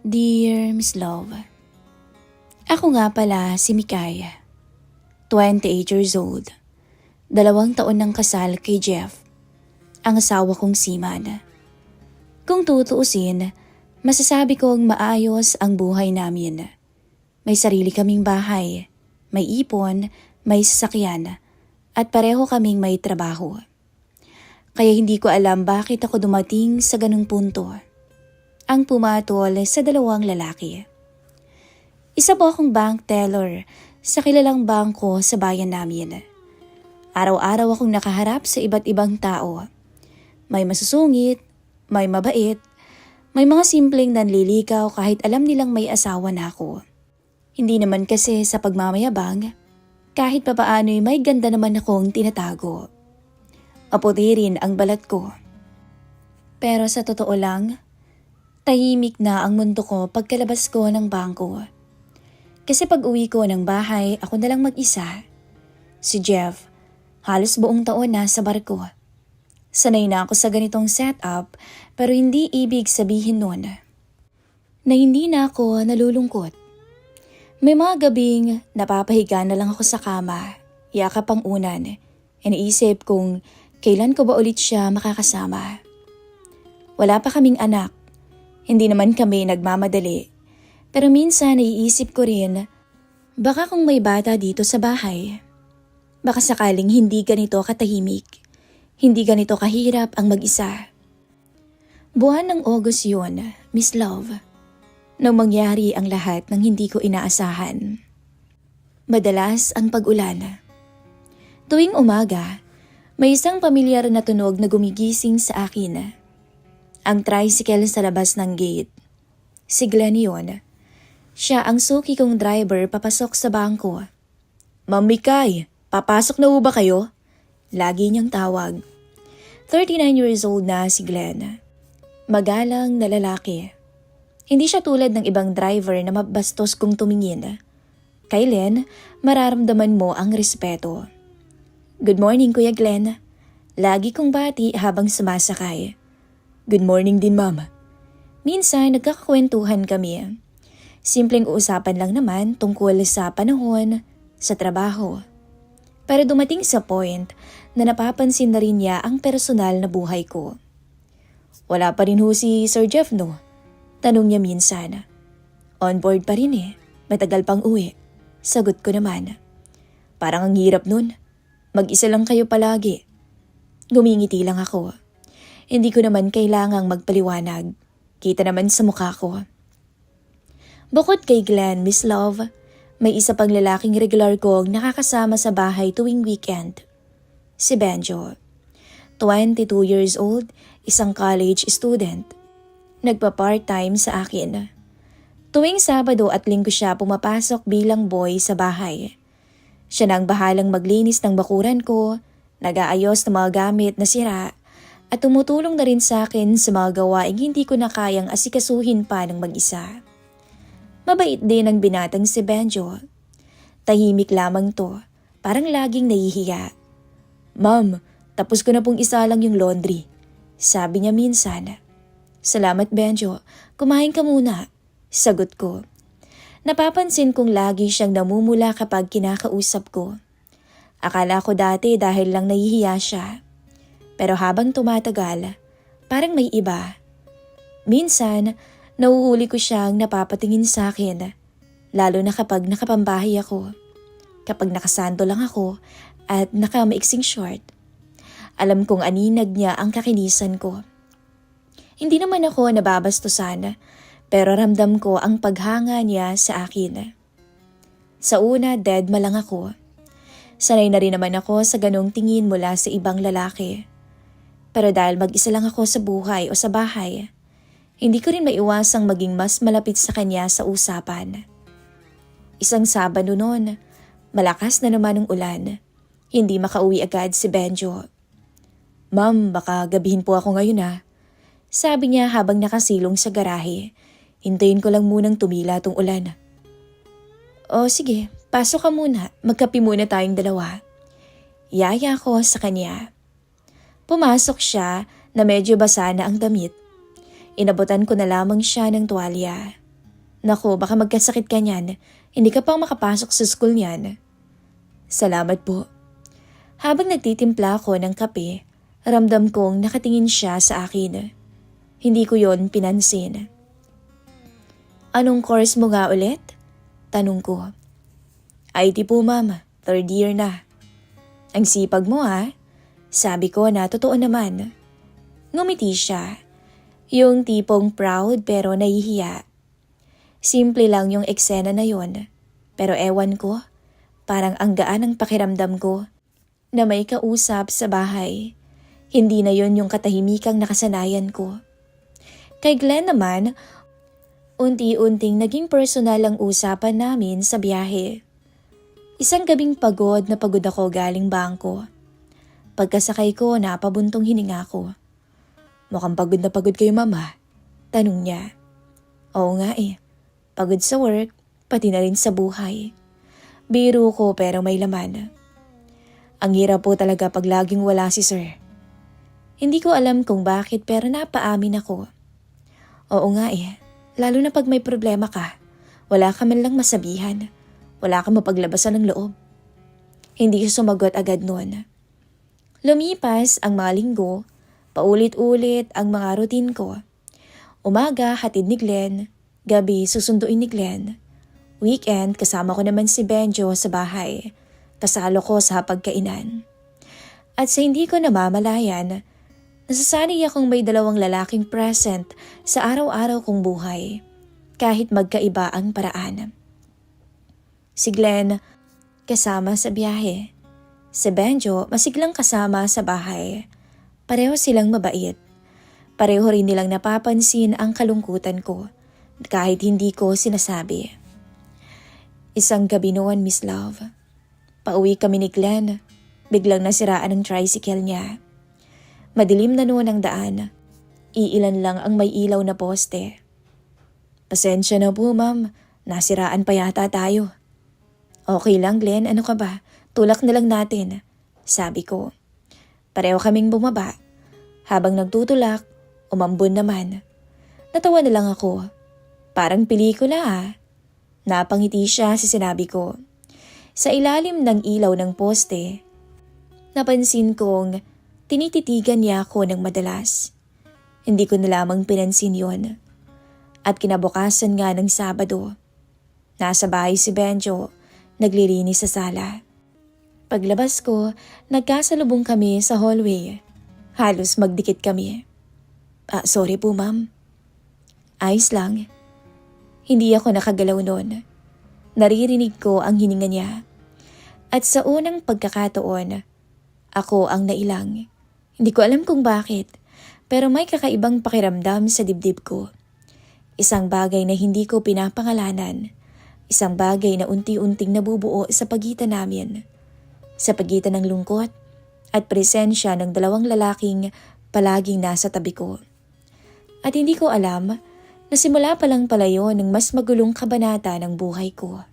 Dear Miss Love, ako nga pala si Mikay, 28 years old, 2 taon ng kasal kay Jeff, ang asawa kong seaman. Kung tutuusin, masasabi kong maayos ang buhay namin. May sarili kaming bahay, may ipon, may sasakyan, at pareho kaming may trabaho. Kaya hindi ko alam bakit ako dumating sa ganung punto. Ang pumatol sa 2 lalaki. Isa po akong bank teller sa kilalang bangko sa bayan namin. Araw-araw akong nakaharap sa iba't ibang tao. May masusungit, may mabait, may mga simpleng nanlilikaw kahit alam nilang may asawa na ako. Hindi naman kasi sa pagmamayabang, kahit papaano'y may ganda naman akong tinatago. Maputi rin ang balat ko. Pero sa totoo lang, tahimik na ang mundo ko pagkalabas ko ng bangko. Kasi pag uwi ko ng bahay, ako na lang mag-isa. Si Jeff, halos buong taon na sa barko. Sanay na ako sa ganitong setup, pero hindi ibig sabihin nun na hindi na ako nalulungkot. May mga gabing napapahiga na lang ako sa kama, yakap ang unan, iniisip kung kailan ko ba ulit siya makakasama. Wala pa kaming anak. Hindi naman kami nagmamadali. Pero minsan naiisip ko rin, baka kung may bata dito sa bahay, baka sakaling hindi ganito katahimik, hindi ganito kahirap ang mag-isa. Buwan ng August yun, Miss Love, nang mangyari ang lahat ng hindi ko inaasahan. Madalas ang pag-ulan. Tuwing umaga, may isang pamilyar na tunog na gumigising sa akin. Ang tricycle sa labas ng gate. Si Glenn yun. Siya ang suki kong driver papasok sa bangko. Ma'am Mikay, papasok na ba kayo? Lagi niyang tawag. 39 years old na si Glenn. Magalang na lalaki. Hindi siya tulad ng ibang driver na mabastos kung tumingin. Kay Len, mararamdaman mo ang respeto. Good morning, Kuya Glenn. Lagi kong bati habang sumasakay. Good morning din, ma'am. Minsan nagkakakwentuhan kami. Simpleng uusapan lang naman tungkol sa panahon, sa trabaho. Pero dumating sa point na napapansin na rin niya ang personal na buhay ko. Wala pa rin ho si Sir Jeff, no? Tanong niya minsan. On board pa rin eh. Matagal pang uwi. Sagot ko naman. Parang ang hirap nun. Mag-isa lang kayo palagi. Gumingiti lang ako. Hindi ko naman kailangang magpaliwanag. Kita naman sa mukha ko. Bukod kay Glenn, Miss Love, may isa pang lalaking regular kong nakakasama sa bahay tuwing weekend. Si Benjo. 22 years old, isang college student. Nagpa-part-time sa akin. Tuwing Sabado at Linggo siya pumapasok bilang boy sa bahay. Siya nang bahalang maglinis ng bakuran ko, nag-aayos ng mga gamit na sira, at tumutulong na rin sa akin sa mga gawaing hindi ko na kayang asikasuhin pa ng mag-isa. Mabait din ang binatang si Benjo. Tahimik lamang to, parang laging nahihiya. Ma'am, tapos ko na pong isa lang yung laundry. Sabi niya minsan. Salamat Benjo, kumain ka muna. Sagot ko. Napapansin kong lagi siyang namumula kapag kinakausap ko. Akala ko dati dahil lang nahihiya siya. Pero habang tumatagal, parang may iba. Minsan, nahuhuli ko siyang napapatingin sa akin, lalo na kapag nakapambahay ako. Kapag nakasando lang ako at nakamaiksing short. Alam kong aninag niya ang kakinisan ko. Hindi naman ako nababastusan, pero ramdam ko ang paghanga niya sa akin. Sa una, deadma lang ako. Sanay na rin naman ako sa ganong tingin mula sa ibang lalaki. Pero dahil mag-isa lang ako sa buhay o sa bahay, hindi ko rin maiwasang maging mas malapit sa kanya sa usapan. Isang Sabado noon, malakas na naman ang ulan. Hindi makauwi agad si Benjo. Ma'am, baka gabihin po ako ngayon ah. Sabi niya habang nakasilong sa garahe. Hintayin ko lang munang tumila tong ulan. O sige, pasok ka muna. Magkape muna tayong dalawa. Yaya ko sa kanya. Pumasok siya na medyo basa na ang damit. Inabutan ko na lamang siya ng tuwalya. Naku, baka magkasakit ka niyan. Hindi ka pang makapasok sa school niyan. Salamat po. Habang nagtitimpla ako ng kape, ramdam kong nakatingin siya sa akin. Hindi ko yon pinansin. Anong course mo nga ulit? Tanong ko. IT po ma'am, 3rd year na. Ang sipag mo ha? Sabi ko na totoo naman. Ngumiti siya. Yung tipong proud pero nahihiya. Simple lang yung eksena na yon. Pero ewan ko, parang ang gaan ang pakiramdam ko na may kausap sa bahay. Hindi na yon yung katahimikang nakasanayan ko. Kay Glenn naman, unti-unting naging personal ang usapan namin sa biyahe. Isang gabing pagod na pagod ako galing bangko. Pagkasakay ko, napabuntong hininga ko. Mukhang pagod na pagod kayo mama, tanong niya. Oo nga eh, pagod sa work, pati na rin sa buhay. Biro ko pero may laman. Ang hirap po talaga pag laging wala si sir. Hindi ko alam kung bakit pero napaamin ako. Oo nga eh, lalo na pag may problema ka, wala ka man lang masabihan. Wala kang mapaglabasan ng loob. Hindi siya sumagot agad noon. Lumipas ang mga linggo, paulit-ulit ang mga routine ko. Umaga, hatid ni Glenn. Gabi, susunduin ni Glenn. Weekend, kasama ko naman si Benjo sa bahay. Kasalo ko sa hapagkainan. At sa hindi ko namamalayan, nasasanay akong may 2 lalaking present sa araw-araw kong buhay. Kahit magkaiba ang paraan. Si Glenn, kasama sa biyahe. Si Benjo, masiglang kasama sa bahay. Pareho silang mabait. Pareho rin nilang napapansin ang kalungkutan ko, kahit hindi ko sinasabi. Isang gabi noon, Miss Love. Pauwi kami ni Glenn. Biglang nasiraan ang tricycle niya. Madilim na noon ang daan. Iilan lang ang may ilaw na poste. Pasensya na po, ma'am. Nasiraan pa yata tayo. Okay lang, Glenn. Ano ka ba? Tulak na lang natin. Sabi ko. Pareho kaming bumaba. Habang nagtutulak, umambon naman. Natawa na lang ako. Parang pelikula ah. Napangiti siya sa sinabi ko. Sa ilalim ng ilaw ng poste, napansin kong tinititigan niya ako ng madalas. Hindi ko na lamang pinansin yon. At kinabukasan nga ng Sabado, nasa bahay si Benjo. Naglilinis sa sala. Paglabas ko, nagkasalubong kami sa hallway. Halos magdikit kami. Sorry po ma'am. Ayos lang. Hindi ako nakagalaw noon. Naririnig ko ang hininga niya. At sa unang pagkakataon, ako ang nailang. Hindi ko alam kung bakit, pero may kakaibang pakiramdam sa dibdib ko. Isang bagay na hindi ko pinapangalanan. Isang bagay na unti-unting nabubuo sa pagitan namin. Sa pagitan ng lungkot at presensya ng 2 lalaking palaging nasa tabi ko. At hindi ko alam na simula pa lang pala yun ng mas magulong kabanata ng buhay ko.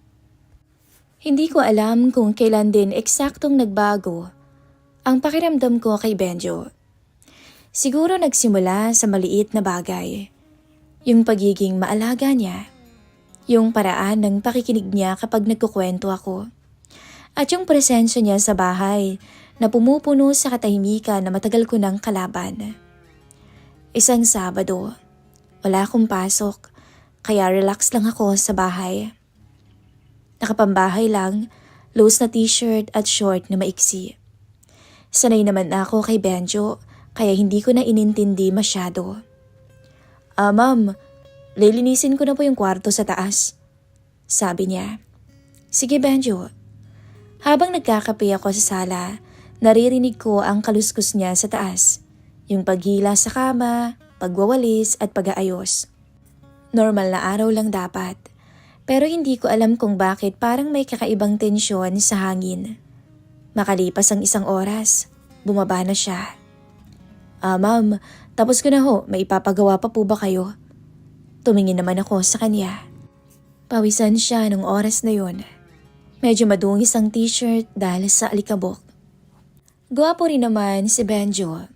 Hindi ko alam kung kailan din eksaktong nagbago ang pakiramdam ko kay Benjo. Siguro nagsimula sa maliit na bagay. Yung pagiging maalaga niya. Yung paraan ng pakikinig niya kapag nagkukwento ako. At yung presensya niya sa bahay na pumupuno sa katahimikan na matagal ko nang kalaban. Isang Sabado, wala akong pasok, kaya relax lang ako sa bahay. Nakapambahay lang, loose na t-shirt at short na maiksi. Sanay naman ako kay Benjo, kaya hindi ko na inintindi masyado. Ma'am, lilinisin ko na po yung kwarto sa taas. Sabi niya. Sige Benjo. Habang nagkakape ako sa sala, naririnig ko ang kaluskus niya sa taas. Yung paghila sa kama, pagwawalis at pag-aayos. Normal na araw lang dapat. Pero hindi ko alam kung bakit parang may kakaibang tensyon sa hangin. Makalipas ang 1 oras, bumaba na siya. Ma'am, tapos ko na ho, may ipapagawa pa po ba kayo? Tumingin naman ako sa kanya. Pawisan siya nung oras na yon. Medyo madungis ang t-shirt dahil sa alikabok. Gwapo rin naman si Benjo.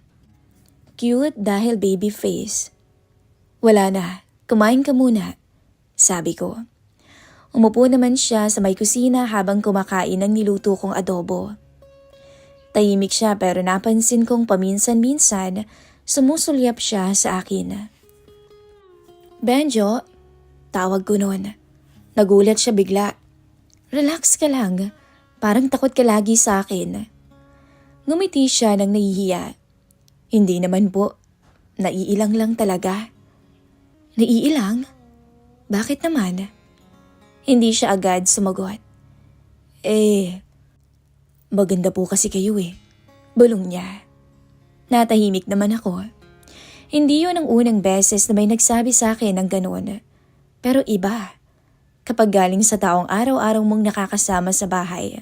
Cute dahil baby face. Wala na, kumain ka muna. sabi ko. Umupo naman siya sa may kusina habang kumakain ng niluto kong adobo. Tahimik siya pero napansin kong paminsan-minsan sumusulyap siya sa akin. Benjo, tawag ko noon. Nagulat siya bigla. Relax ka lang, parang takot ka lagi sa akin. Ngumiti siya ng nahihiya. Hindi naman po, naiilang lang talaga. Naiilang? Bakit naman? Hindi siya agad sumagot. Maganda po kasi kayo Bulong niya. Natahimik naman ako. Hindi yun ang unang beses na may nagsabi sa akin ng gano'n. Pero iba. Kapag galing sa taong araw-araw mong nakakasama sa bahay.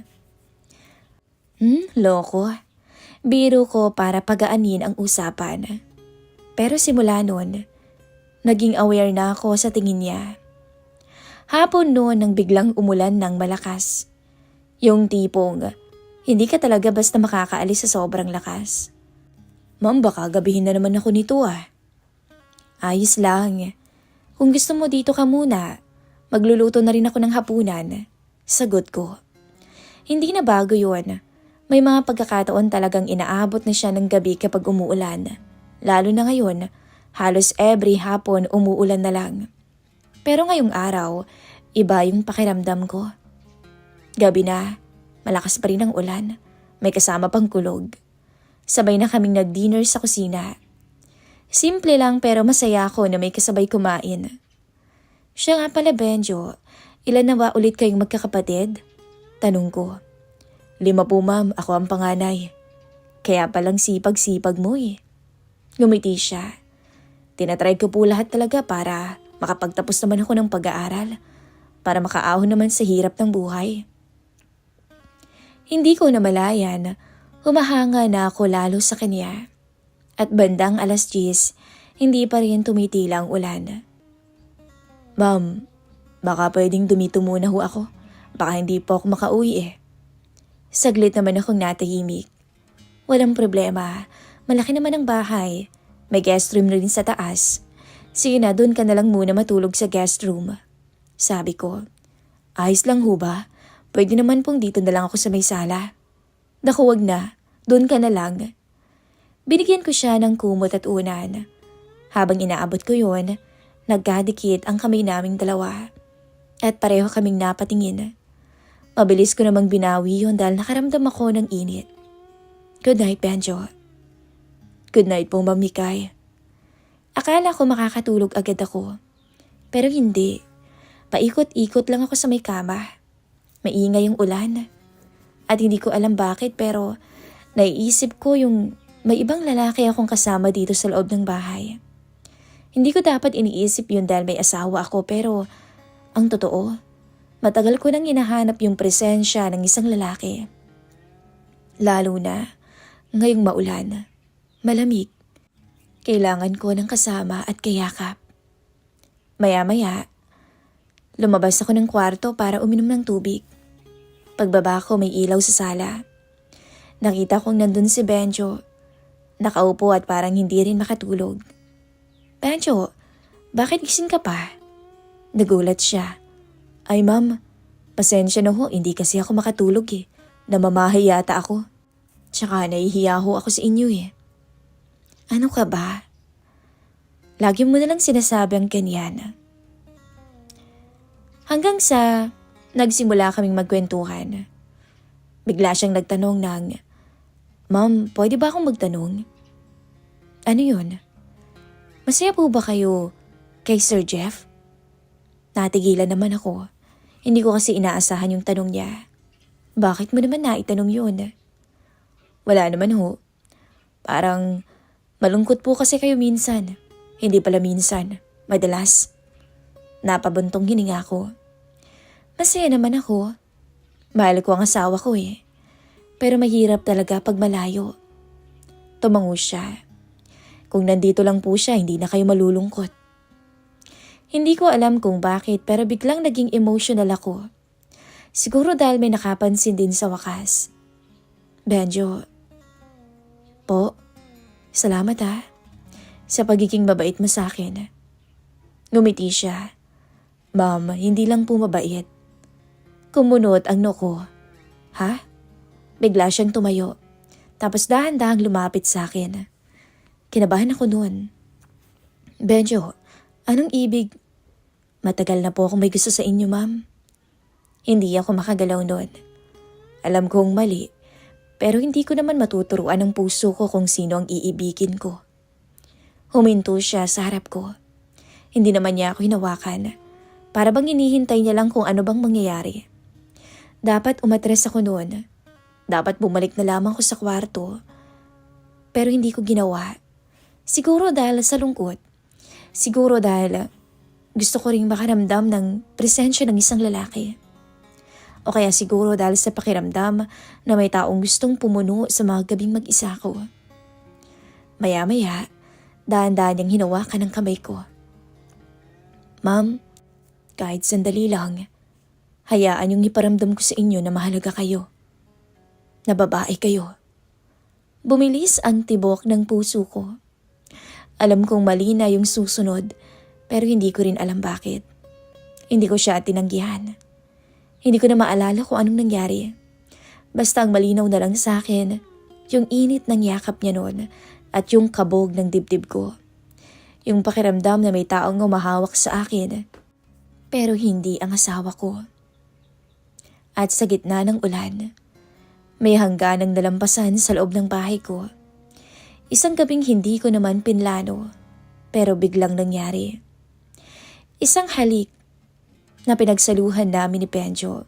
Loko. Biro ko para pagaanin ang usapan. Pero simula noon, naging aware na ako sa tingin niya. Hapon noon nang biglang umulan ng malakas. Yung tipong, hindi ka talaga basta makakaalis sa sobrang lakas. Ma'am, baka gabihin na naman ako nito Ayos lang. Kung gusto mo dito ka muna, magluluto na rin ako ng hapunan. Sagot ko. Hindi na bago yun. May mga pagkakataon talagang inaabot na siya ng gabi kapag umuulan. Lalo na ngayon, halos every hapon umuulan na lang. Pero ngayong araw, iba yung pakiramdam ko. Gabi na, malakas pa rin ang ulan. May kasama pang kulog. Sabay na kaming nag-dinner sa kusina. Simple lang pero masaya ako na may kasabay kumain. Siya nga pala, Benjo, ilan na ba ulit kayong magkakapatid? Tanong ko. 5 po, ma'am, ako ang panganay. Kaya palang sipag-sipag mo Ngumiti siya. Tinatry ko po lahat talaga para makapagtapos naman ako ng pag-aaral. Para makaahon naman sa hirap ng buhay. Hindi ko namalayan, humahanga na ako lalo sa kanya. At bandang 10:00, hindi pa rin tumitila ang ulan. Ma'am, baka pwedeng dumito muna ho ako. Baka hindi po ako makauwi Saglit naman akong natahimik. Walang problema, malaki naman ang bahay. May guest room rin sa taas. Sige na, doon ka na lang muna matulog sa guest room. Sabi ko. Ayos lang ho ba? Pwede naman pong dito na lang ako sa may sala. Naku, wag na. Doon ka na lang. Binigyan ko siya ng kumot at unan. Habang inaabot ko yon, nagkadikit ang kamay naming dalawa. At pareho kaming napatingin. Mabilis ko namang binawi yon dahil nakaramdam ako ng init. Good night, Benjo. Good night po, Ma'am Mikay. Akala ko makakatulog agad ako. Pero hindi. Paikot-ikot lang ako sa may kama. Maingay yung ulan. At hindi ko alam bakit pero naiisip ko yung may ibang lalaki akong kasama dito sa loob ng bahay. Hindi ko dapat iniisip yun dahil may asawa ako pero ang totoo, matagal ko nang hinahanap yung presensya ng isang lalaki. Lalo na ngayong maulan, malamig. Kailangan ko ng kasama at kayakap. Maya-maya, lumabas ako ng kwarto para uminom ng tubig. Pagbaba ko may ilaw sa sala. Nakita kong nandun si Benjo. Nakaupo at parang hindi rin makatulog. Benjo, bakit gising ka pa? Nagulat siya. Ay ma'am, pasensya na ho, hindi kasi ako makatulog Namamahay yata ako. Tsaka nahihiya ho ako sa inyo Ano ka ba? Lagi mo nalang sinasabi ang ganyan. Hanggang sa nagsimula kaming magkwentuhan. Bigla siyang nagtanong ng, Ma'am, pwede ba akong magtanong? Ano yun? Masaya po ba kayo kay Sir Jeff? Natigilan naman ako. Hindi ko kasi inaasahan yung tanong niya. Bakit mo naman naitanong yun? Wala naman ho. Parang malungkot po kasi kayo minsan. Hindi pala minsan. Madalas. Napabuntong hininga ko. Masaya naman ako. Mahal ko ang asawa ko Pero mahirap talaga pag malayo. Tumango siya. Kung nandito lang po siya, hindi na kayo malulungkot. Hindi ko alam kung bakit pero biglang naging emotional ako. Siguro dahil may nakapansin din sa wakas. Benjo. Po, salamat sa pagiging mabait mo sa akin. Ngumiti siya. Ma'am, hindi lang po mabait. Kumunot ang noo ko. Ha? Bigla siyang tumayo. Tapos dahan-dahang lumapit sa akin. Kinabahan ako noon. Benjo, anong ibig? Matagal na po akong may gusto sa inyo, ma'am. Hindi ako makagalaw noon. Alam kong mali, pero hindi ko naman matuturuan ng puso ko kung sino ang iibigin ko. Huminto siya sa harap ko. Hindi naman niya ako hinawakan. Para bang hinihintay niya lang kung ano bang mangyayari. Dapat umatres ako noon. Dapat bumalik na lamang ko sa kwarto. Pero hindi ko ginawa. Siguro dahil sa lungkot. Siguro dahil gusto ko ring makaramdam ng presensya ng isang lalaki. O kaya siguro dahil sa pakiramdam na may taong gustong pumuno sa mga gabing mag-isa ko. Maya-maya, dahan-dahan niyang hinawakan ang kamay ko. Ma'am, kahit sandali lang, hayaan niyong iparamdam ko sa inyo na mahalaga kayo. Na babae kayo. Bumilis ang tibok ng puso ko. Alam kong mali na yung susunod, pero hindi ko rin alam bakit. Hindi ko siya tinanggihan. Hindi ko na maalala kung anong nangyari. Basta ang malinaw na lang sa akin, yung init ng yakap niya noon at yung kabog ng dibdib ko. Yung pakiramdam na may taong umahawak sa akin, pero hindi ang asawa ko. At sa gitna ng ulan, may hangganang nalampasan sa loob ng bahay ko. Isang gabing hindi ko naman pinlano, pero biglang nangyari. Isang halik na pinagsaluhan namin ni Benjo.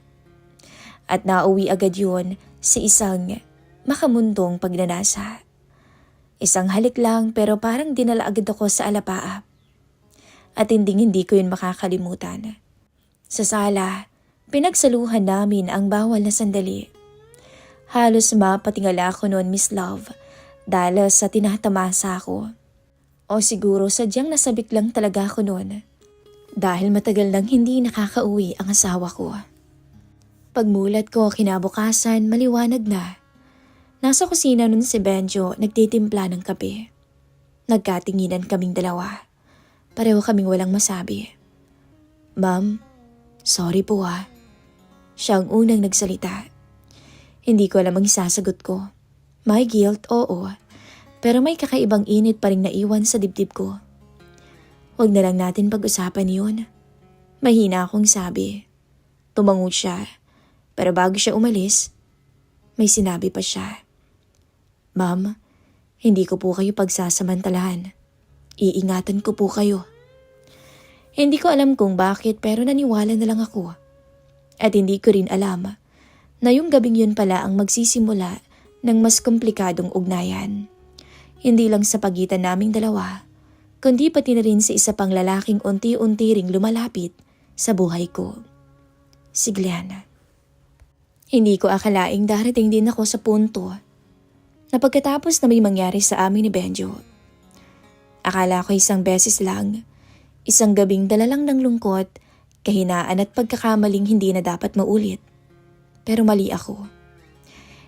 At nauwi agad yun sa isang makamundong pagnanasa. Isang halik lang pero parang dinala agad ako sa alapaap. At hindi ko yun makakalimutan. Sa sala, pinagsaluhan namin ang bawal na sandali. Halos mapatingala ko noon, Miss Love, dahil sa tinatamasa ko. O siguro sadyang nasabik lang talaga ako noon. Dahil matagal nang hindi nakakauwi ang asawa ko. Pagmulat ko kinabukasan, maliwanag na. Nasa kusina nun si Benjo, nagtitimpla ng kape. Nagkatinginan kaming dalawa. Pareho kaming walang masabi. Ma'am, sorry po ha. Siya ang unang nagsalita. Hindi ko alam ang isasagot ko. May guilt, oo. Pero may kakaibang init pa rin naiwan sa dibdib ko. Huwag na lang natin pag-usapan yun. Mahina akong sabi. Tumango siya. Pero bago siya umalis, may sinabi pa siya. Ma'am, hindi ko po kayo pagsasamantalahan. Iingatan ko po kayo. Hindi ko alam kung bakit pero naniwala na lang ako. At hindi ko rin alam na yung gabing yun pala ang magsisimula ng mas komplikadong ugnayan. Hindi lang sa pagitan naming dalawa, kundi pati na rin sa isa pang lalaking unti-unti ring lumalapit sa buhay ko. Si Glenn. Hindi ko akalaing darating din ako sa punto na pagkatapos na may mangyari sa amin ni Benjo. Akala ko isang beses lang, isang gabing dala lang ng lungkot, kahinaan at pagkakamaling hindi na dapat maulit. Pero mali ako.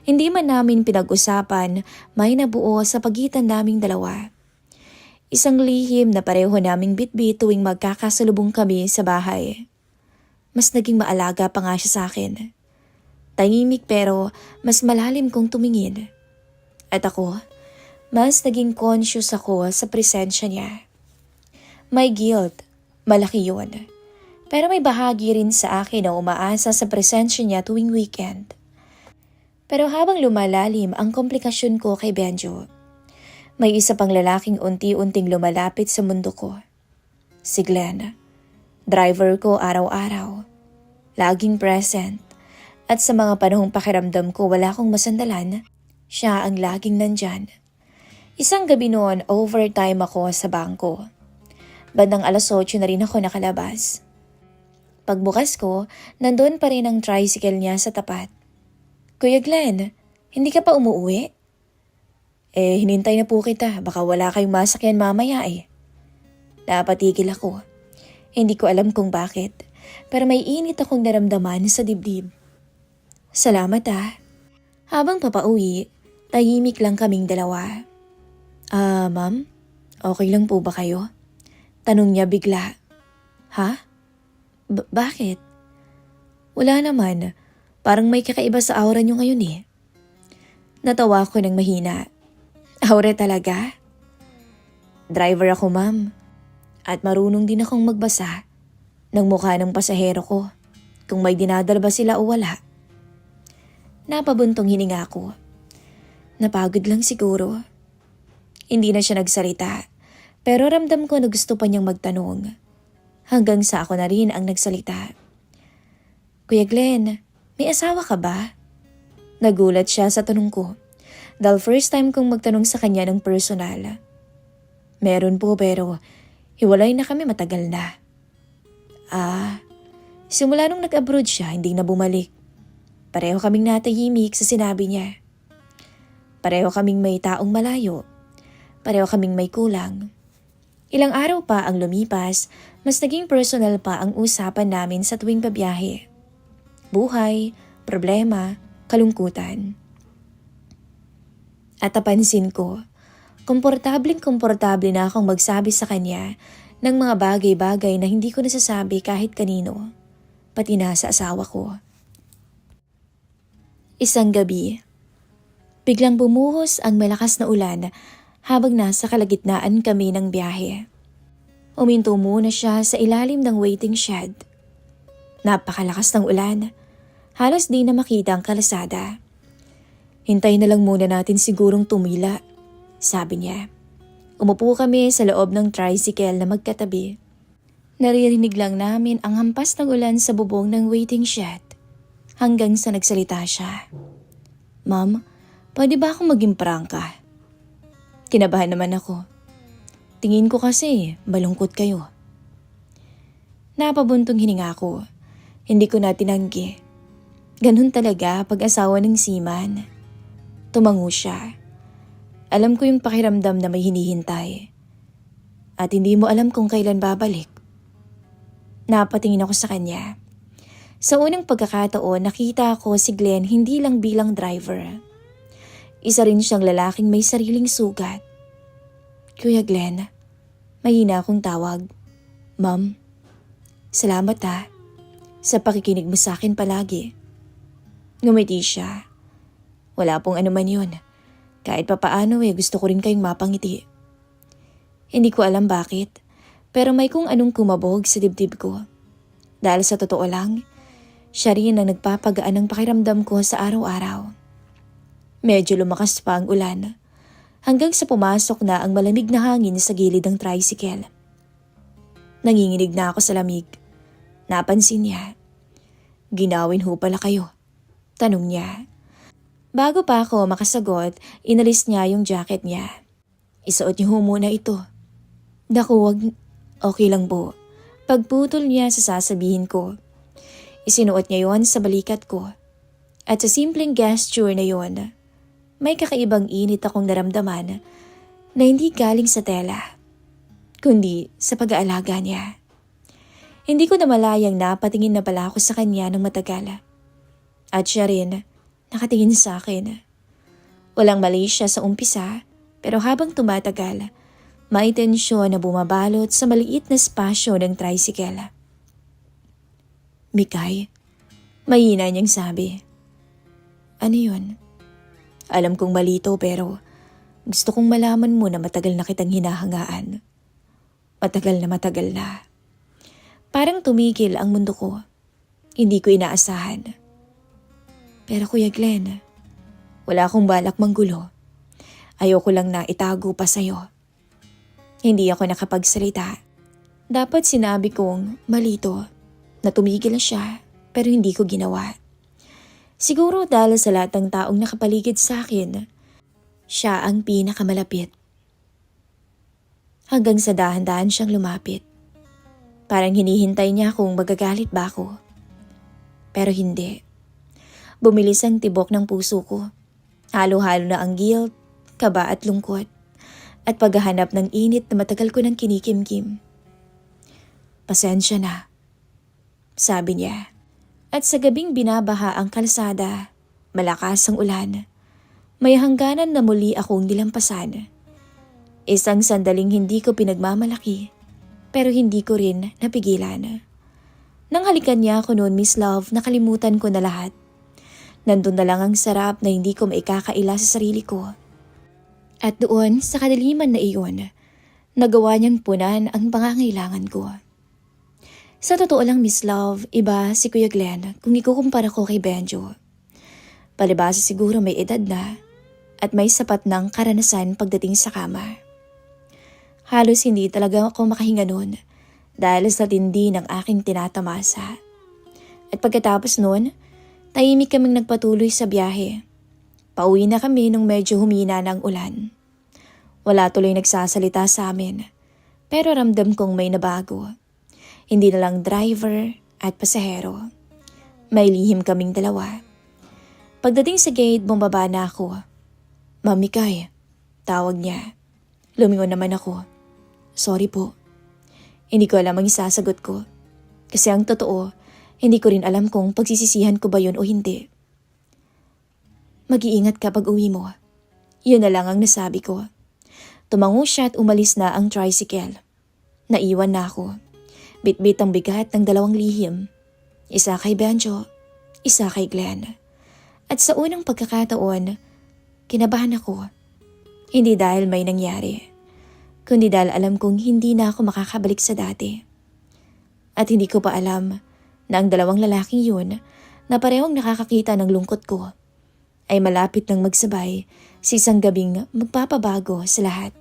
Hindi man namin pinag-usapan, may nabuo sa pagitan naming dalawa. Isang lihim na pareho naming bitbit tuwing magkakasalubong kami sa bahay. Mas naging maalaga pa nga siya sa akin. Tahimik pero mas malalim kong tumingin. At ako, mas naging conscious ako sa presensya niya. May guilt, malaki yun. Pero may bahagi rin sa akin na umaasa sa presensya niya tuwing weekend. Pero habang lumalalim ang komplikasyon ko kay Benjo, may isa pang lalaking unti-unting lumalapit sa mundo ko. Si Glenn, driver ko araw-araw, laging present, at sa mga panahong pakiramdam ko wala akong masandalan, siya ang laging nandyan. Isang gabi noon, overtime ako sa bangko. Bandang 8:00 na rin ako nakalabas. Pagbukas ko, nandun pa rin ang tricycle niya sa tapat. Kuya Glenn, hindi ka pa umuwi? Hinintay na po kita. Baka wala kayong masakyan mamaya eh. Napatigil ako. Hindi ko alam kung bakit, pero may init akong naramdaman sa dibdib. Salamat ah. Habang papauwi, tahimik lang kaming dalawa. Ma'am, okay lang po ba kayo? Tanong niya bigla. Ha? Bakit? Wala naman. Parang may kakaiba sa aura niyo ngayon eh. Natawa ko ng mahina. Aura talaga? Driver ako, ma'am. At marunong din akong magbasa ng mukha ng pasahero ko kung may dinadala ba sila o wala. Napabuntong hininga ko. Napagod lang siguro. Hindi na siya nagsalita, pero ramdam ko na gusto pa niyang magtanong. Hanggang sa ako na rin ang nagsalita. Kuya Glenn, may asawa ka ba? Nagulat siya sa tanong ko dahil first time kong magtanong sa kanya ng personal. Meron po pero hiwalay na kami matagal na. Simula nung nag-abroad siya hindi na bumalik. Pareho kaming natahimik sa sinabi niya. Pareho kaming may taong malayo. Pareho kaming may kulang. Ilang araw pa ang lumipas, mas naging personal pa ang usapan namin sa tuwing babiyahe. Buhay, problema, kalungkutan. At napansin ko, komportable na akong magsabi sa kanya ng mga bagay-bagay na hindi ko nasasabi kahit kanino, pati na sa asawa ko. Isang gabi, biglang bumuhos ang malakas na ulan habang nasa kalagitnaan kami ng biyahe. Uminto muna siya sa ilalim ng waiting shed. Napakalakas ng ulan. Halos di na makita ang kalasada. Hintay na lang muna natin sigurong tumila, sabi niya. Umupo kami sa loob ng tricycle na magkatabi. Naririnig lang namin ang hampas ng ulan sa bubong ng waiting shed. Hanggang sa nagsalita siya. Ma'am, pwede ba akong maging prangka? Kinabahan naman ako. Tingin ko kasi malungkot kayo. Napabuntong hininga ko. Hindi ko na tinanggi. Ganun talaga pag-asawa ng seaman. Tumango siya. Alam ko yung pakiramdam na may hinihintay. At hindi mo alam kung kailan babalik. Napatingin ako sa kanya. Sa unang pagkakataon, nakita ko si Glenn hindi lang bilang driver. Isa rin siyang lalaking may sariling sugat. Kuya Glenn, mahina akong tawag. Ma'am, salamat sa pakikinig mo sa akin palagi. Ngumiti siya. Wala pong anuman yun. Kahit papaano gusto ko rin kayong mapangiti. Hindi ko alam bakit, pero may kung anong kumabog sa dibdib ko. Dahil sa totoo lang, siya rin ang nagpapagaan ng pakiramdam ko sa araw-araw. Medyo lumakas pa ang ulan, hanggang sa pumasok na ang malamig na hangin sa gilid ng tricycle. Nanginginig na ako sa lamig. Napansin niya. Ginawin ho pala kayo, tanong niya. Bago pa ako makasagot, inalis niya yung jacket niya. Isuot niyo ho muna ito. Naku, wag. Okay lang po. Pagputol niya sa sasabihin ko. Isinuot niya yon sa balikat ko. At sa simpleng gesture na yon, may kakaibang init akong naramdaman na hindi galing sa tela, kundi sa pag-aalaga niya. Hindi ko namalayang napatingin na pala ako sa kanya ng matagal. At siya rin nakatingin sa akin. Walang mali siya sa umpisa, pero habang tumatagal, may tensyon na bumabalot sa maliit na spasyo ng tricycle. Mikay, mahina niyang sabi. Ano yun? Alam kong malito pero gusto kong malaman mo na matagal na kitang hinahangaan. Matagal na. Parang tumigil ang mundo ko. Hindi ko inaasahan. Pero Kuya Glenn, wala akong balak manggulo. Ayoko lang na itago pa sa'yo. Hindi ako nakapagsalita. Dapat sinabi kong malito. Na tumigil na siya pero hindi ko ginawa. Siguro dahil sa lahat ng taong nakapaligid sa akin, siya ang pinakamalapit. Hanggang sa dahan-dahan siyang lumapit. Parang hinihintay niya kung magagalit ba ako. Pero hindi. Bumilis ang tibok ng puso ko. Halo-halo na ang guilt, kaba at lungkot. At paghahanap ng init na matagal ko ng kinikimkim. Pasensya na, sabi niya. At sa gabing binabaha ang kalsada, malakas ang ulan. May hangganan na muli akong nilampasan. Isang sandaling hindi ko pinagmamalaki, pero hindi ko rin napigilan. Nang halikan niya ako noon, Miss Love, nakalimutan ko na lahat. Nandun na lang ang sarap na hindi ko maikakaila sa sarili ko. At doon, sa kadiliman na iyon, nagawa niyang punan ang pangangailangan ko. Sa totoo lang, Miss Love, iba si Kuya Glenn kung ikukumpara ko kay Benjo. Palibasa siguro may edad na at may sapat ng karanasan pagdating sa kama. Halos hindi talaga ako makahinga noon dahil sa tindi ng aking tinatamasa. At pagkatapos noon, tahimik kaming nagpatuloy sa biyahe. Pauwi na kami nung medyo humina ng ulan. Wala tuloy nagsasalita sa amin, pero ramdam kong may nabago. Hindi na lang driver at pasahero. May lihim kaming dalawa. Pagdating sa gate, bumaba na ako. "Mami Kay," tawag niya. Lumingon naman ako. "Sorry po." Hindi ko alam ang isasagot ko. Kasi ang totoo, hindi ko rin alam kung pagsisisihan ko ba yun o hindi. "Mag-iingat ka pag uwi mo." Yun na lang ang nasabi ko. Tumango siya at umalis na ang tricycle. Naiwan na ako. Bitbit ang bigat ng dalawang lihim. Isa kay Benjo, isa kay Glenn. At sa unang pagkakataon, kinabahan ako. Hindi dahil may nangyari, kundi dahil alam kong hindi na ako makakabalik sa dati. At hindi ko pa alam na ang dalawang lalaking yun na parehong nakakakita ng lungkot ko ay malapit nang magsabay sa isang gabing magpapabago sa lahat.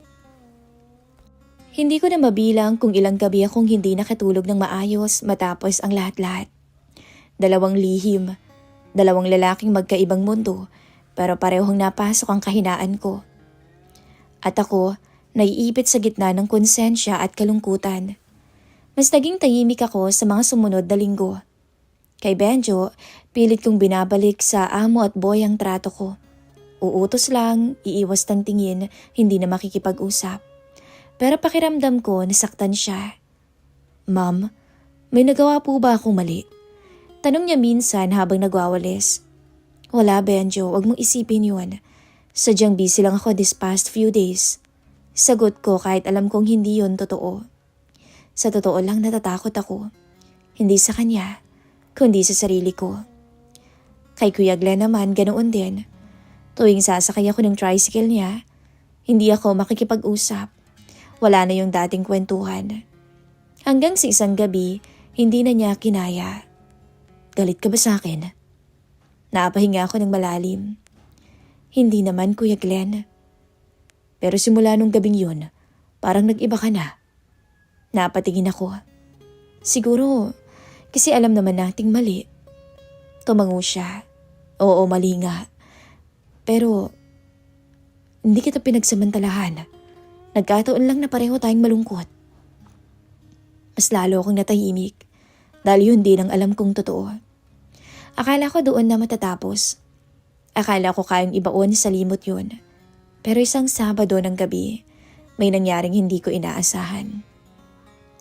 Hindi ko na mabilang kung ilang gabi akong hindi nakatulog ng maayos matapos ang lahat-lahat. Dalawang lihim, dalawang lalaking magkaibang mundo pero parehong napasok ang kahinaan ko. At ako, naiipit sa gitna ng konsensya at kalungkutan. Mas naging tahimik ako sa mga sumunod na linggo. Kay Benjo, pilit kong binabalik sa amo at boy ang trato ko. Uutos lang, iiwas ng tingin, hindi na makikipag-usap. Pero pakiramdam ko nasaktan siya. "Ma'am, may nagawa po ba akong mali?" Tanong niya minsan habang nagwawalis. "Wala, Benjo, wag mong isipin yun. Sadyang busy lang ako this past few days." Sagot ko kahit alam kong hindi yun totoo. Sa totoo lang natatakot ako. Hindi sa kanya, kundi sa sarili ko. Kay Kuya Glenn naman ganoon din. Tuwing sasakay ako ng tricycle niya, hindi ako makikipag-usap. Wala na yung dating kwentuhan. Hanggang sa isang gabi, hindi na niya kinaya. "Galit ka ba sa akin?" Napahinga ako ng malalim. "Hindi naman, Kuya Glenn. Pero simula nung gabing yun, parang nag-iba ka na." Napatingin ako. "Siguro, kasi alam naman nating mali." Tumango siya. "Oo, mali nga. Pero, hindi kita pinagsamantalahan. Nagkataon lang na pareho tayong malungkot." Mas lalo akong natahimik dahil yun din ang alam kong totoo. Akala ko doon na matatapos. Akala ko kayang ibaon sa limot yun. Pero isang Sabado ng gabi, may nangyaring hindi ko inaasahan.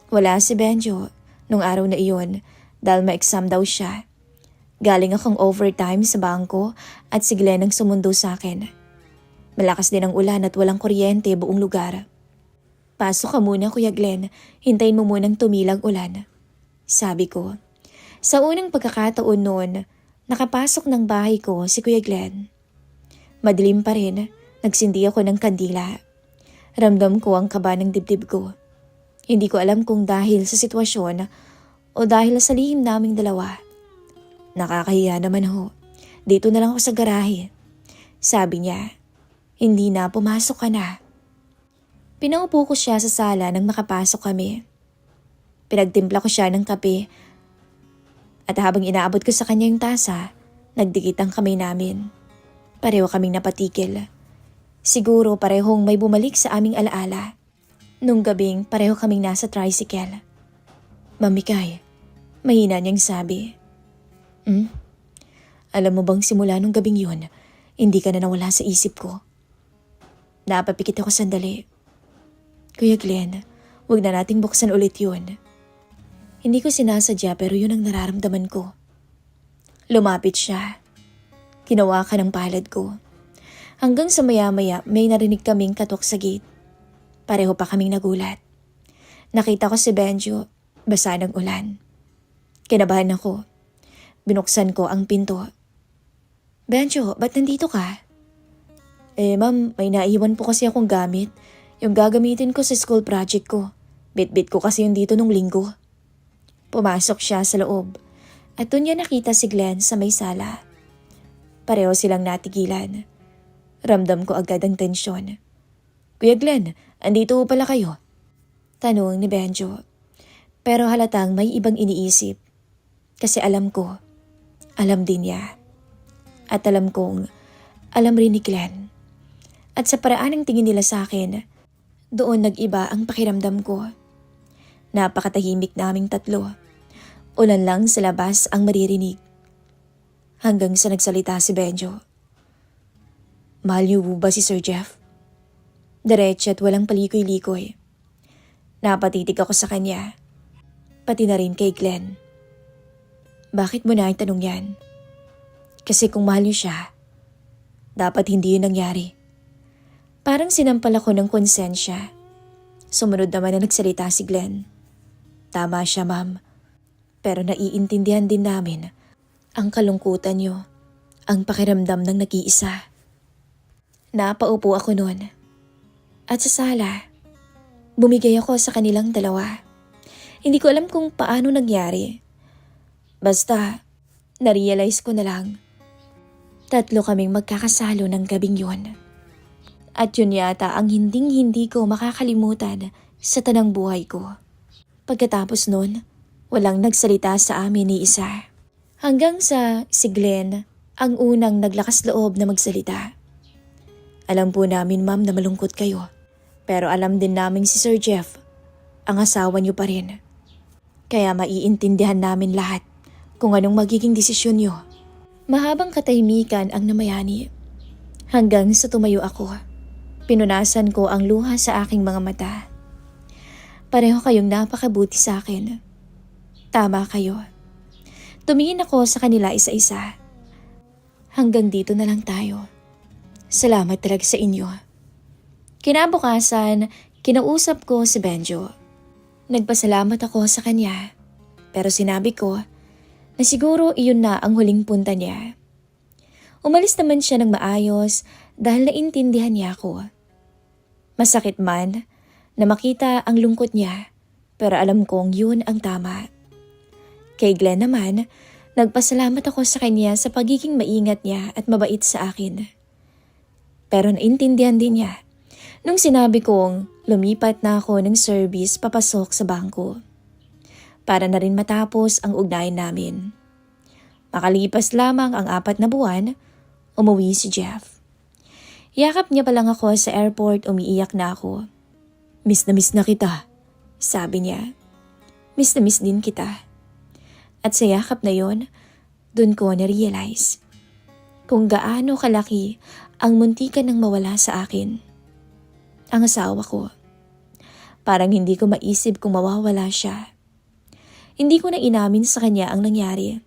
Wala si Benjo nung araw na iyon dahil ma-exam daw siya. Galing akong overtime sa bangko at si Glenn ang sumundo sa akin. Malakas din ang ulan at walang kuryente buong lugar. "Pasok ka muna, Kuya Glenn. Hintayin mo munang tumilag ulan," sabi ko. Sa unang pagkakataon noon, nakapasok ng bahay ko si Kuya Glenn. Madilim pa rin, nagsindi ako ng kandila. Ramdam ko ang kaba ng dibdib ko. Hindi ko alam kung dahil sa sitwasyon o dahil sa lihim naming dalawa. "Nakakahiya naman ho. Dito na lang ako sa garahe," sabi niya. "Hindi na, pumasok ka na." Pinaupo ko siya sa sala nang makapasok kami. Pinagtimpla ko siya ng kape at habang inaabot ko sa kanya yung tasa, nagdikit ang kamay namin. Pareho kaming napatikil. Siguro parehong may bumalik sa aming alaala. Nung gabing pareho kaming nasa tricycle. "Mami Kay," mahina niyang sabi. Alam mo bang simula nung gabing yun, hindi ka na nawala sa isip ko?" Napapikit ako sandali. "Kuya Glenn, huwag na nating buksan ulit yun. Hindi ko sinasadya pero yun ang nararamdaman ko." Lumapit siya. Kinawa ka ng palad ko. Hanggang sa maya-maya may narinig kaming katok sa gate. Pareho pa kaming nagulat. Nakita ko si Benjo, basa ng ulan. Kinabahan ako. Binuksan ko ang pinto. Benjo, ba't nandito ka? Ma'am, may naiwan po kasi akong gamit. Yung gagamitin ko sa school project ko. Bit-bit ko kasi yung dito nung linggo. Pumasok siya sa loob at doon niya nakita si Glenn sa may sala. Pareho silang natigilan. Ramdam ko agad ang tensyon. Kuya Glenn, andito pala kayo? Tanong ni Benjo. Pero halatang may ibang iniisip. Kasi alam ko, alam din niya. At alam kong, alam rin ni Glenn. At sa paraan ng tingin nila sa akin, doon nag-iba ang pakiramdam ko. Napakatahimik naming tatlo. Ulan lang sa labas ang maririnig. Hanggang sa nagsalita si Benjo. Mahal niyo ba si Sir Jeff? Diretso at walang palikoy-likoy. Napatitig ako sa kanya. Pati na rin kay Glenn. Bakit mo na itanong yan? Kasi kung mahal niyo siya, dapat hindi yun nangyari. Parang sinampal ako ng konsensya. Sumunod naman na nagsalita si Glenn. Tama siya, ma'am. Pero naiintindihan din namin ang kalungkutan niyo, ang pakiramdam ng nag-iisa. Napaupo ako noon. At sa sala, bumigay ako sa kanilang dalawa. Hindi ko alam kung paano nangyari. Basta, narealize ko na lang. Tatlo kaming magkakasalo ng gabing yun. At yun yata ang hinding-hindi ko makakalimutan sa tanang buhay ko. Pagkatapos nun, walang nagsalita sa amin ni isa. Hanggang sa si Glenn ang unang naglakas loob na magsalita. Alam po namin, ma'am, na malungkot kayo. Pero alam din namin si Sir Jeff, ang asawa niyo pa rin. Kaya maiintindihan namin lahat kung anong magiging desisyon niyo. Mahabang katahimikan ang namayani. Hanggang sa tumayo ako, pinunasan ko ang luha sa aking mga mata. Pareho kayong napakabuti sa akin. Tama kayo. Tumingin ako sa kanila isa-isa. Hanggang dito na lang tayo. Salamat talaga sa inyo. Kinabukasan, kinausap ko si Benjo. Nagpasalamat ako sa kanya. Pero sinabi ko na siguro iyon na ang huling punta niya. Umalis naman siya ng maayos dahil naintindihan niya ako. Masakit man na makita ang lungkot niya, pero alam kong yun ang tama. Kay Glenn naman, nagpasalamat ako sa kanya sa pagiging maingat niya at mabait sa akin. Pero naintindihan din niya nung sinabi kong lumipat na ako ng service papasok sa bangko. Para na rin matapos ang ugnayan namin. Makalipas lamang ang 4 na buwan, umuwi si Jeff. Yakap niya pa lang ako sa airport, umiiyak na ako. Miss na kita, sabi niya. Miss na miss din kita. At sa yakap na yon, dun ko na-realize kung gaano kalaki ang muntikan ng mawala sa akin. Ang asawa ko. Parang hindi ko maisip kung mawawala siya. Hindi ko na inamin sa kanya ang nangyari.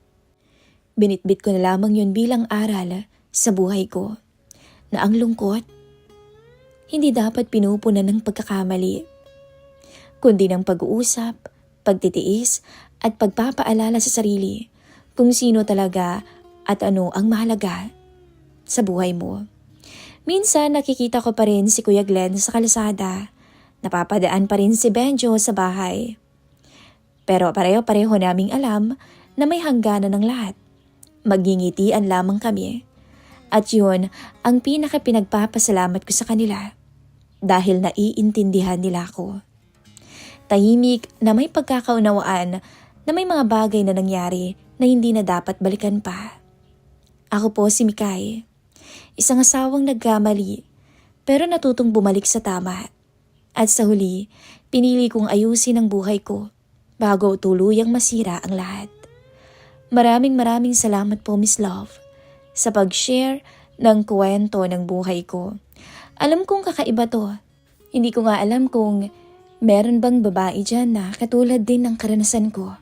Binitbit ko na lamang yun bilang aral sa buhay ko na ang lungkot hindi dapat pinupunan ng pagkakamali, kundi ng pag-uusap, pagtitiis at pagpapaalala sa sarili kung sino talaga at ano ang mahalaga sa buhay mo. Minsan nakikita ko pa rin si Kuya Glenn sa kalsada, napapadaan pa rin si Benjo sa bahay. Pero pareho-pareho naming alam na may hangganan ng lahat. Magingitian lamang kami. At yun ang pinaka-pinagpapasalamat ko sa kanila dahil naiintindihan nila ako. Tahimik na may pagkakaunawaan na may mga bagay na nangyari na hindi na dapat balikan pa. Ako po si Mikay, isang asawang nagkamali pero natutong bumalik sa tama. At sa huli, pinili kong ayusin ang buhay ko bago tuluyang masira ang lahat. Maraming salamat po, Miss Love, sa pag-share ng kwento ng buhay ko. Alam kong kakaiba to. Hindi ko nga alam kung meron bang babae dyan na katulad din ng karanasan ko.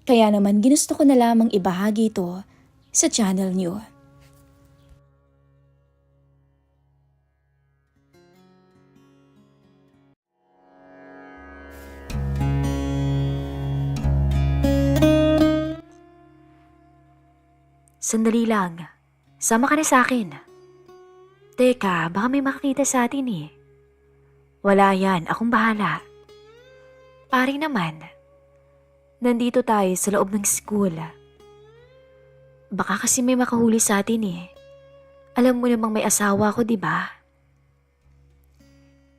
Kaya naman ginusto ko na lamang ibahagi ito sa channel niyo. Sandali lang. Sama ka na sa akin. Teka, baka may makakita sa atin eh. Wala yan, akong bahala. Pare naman, nandito tayo sa loob ng school. Baka kasi may makahuli sa atin eh. Alam mo namang may asawa ko, di ba?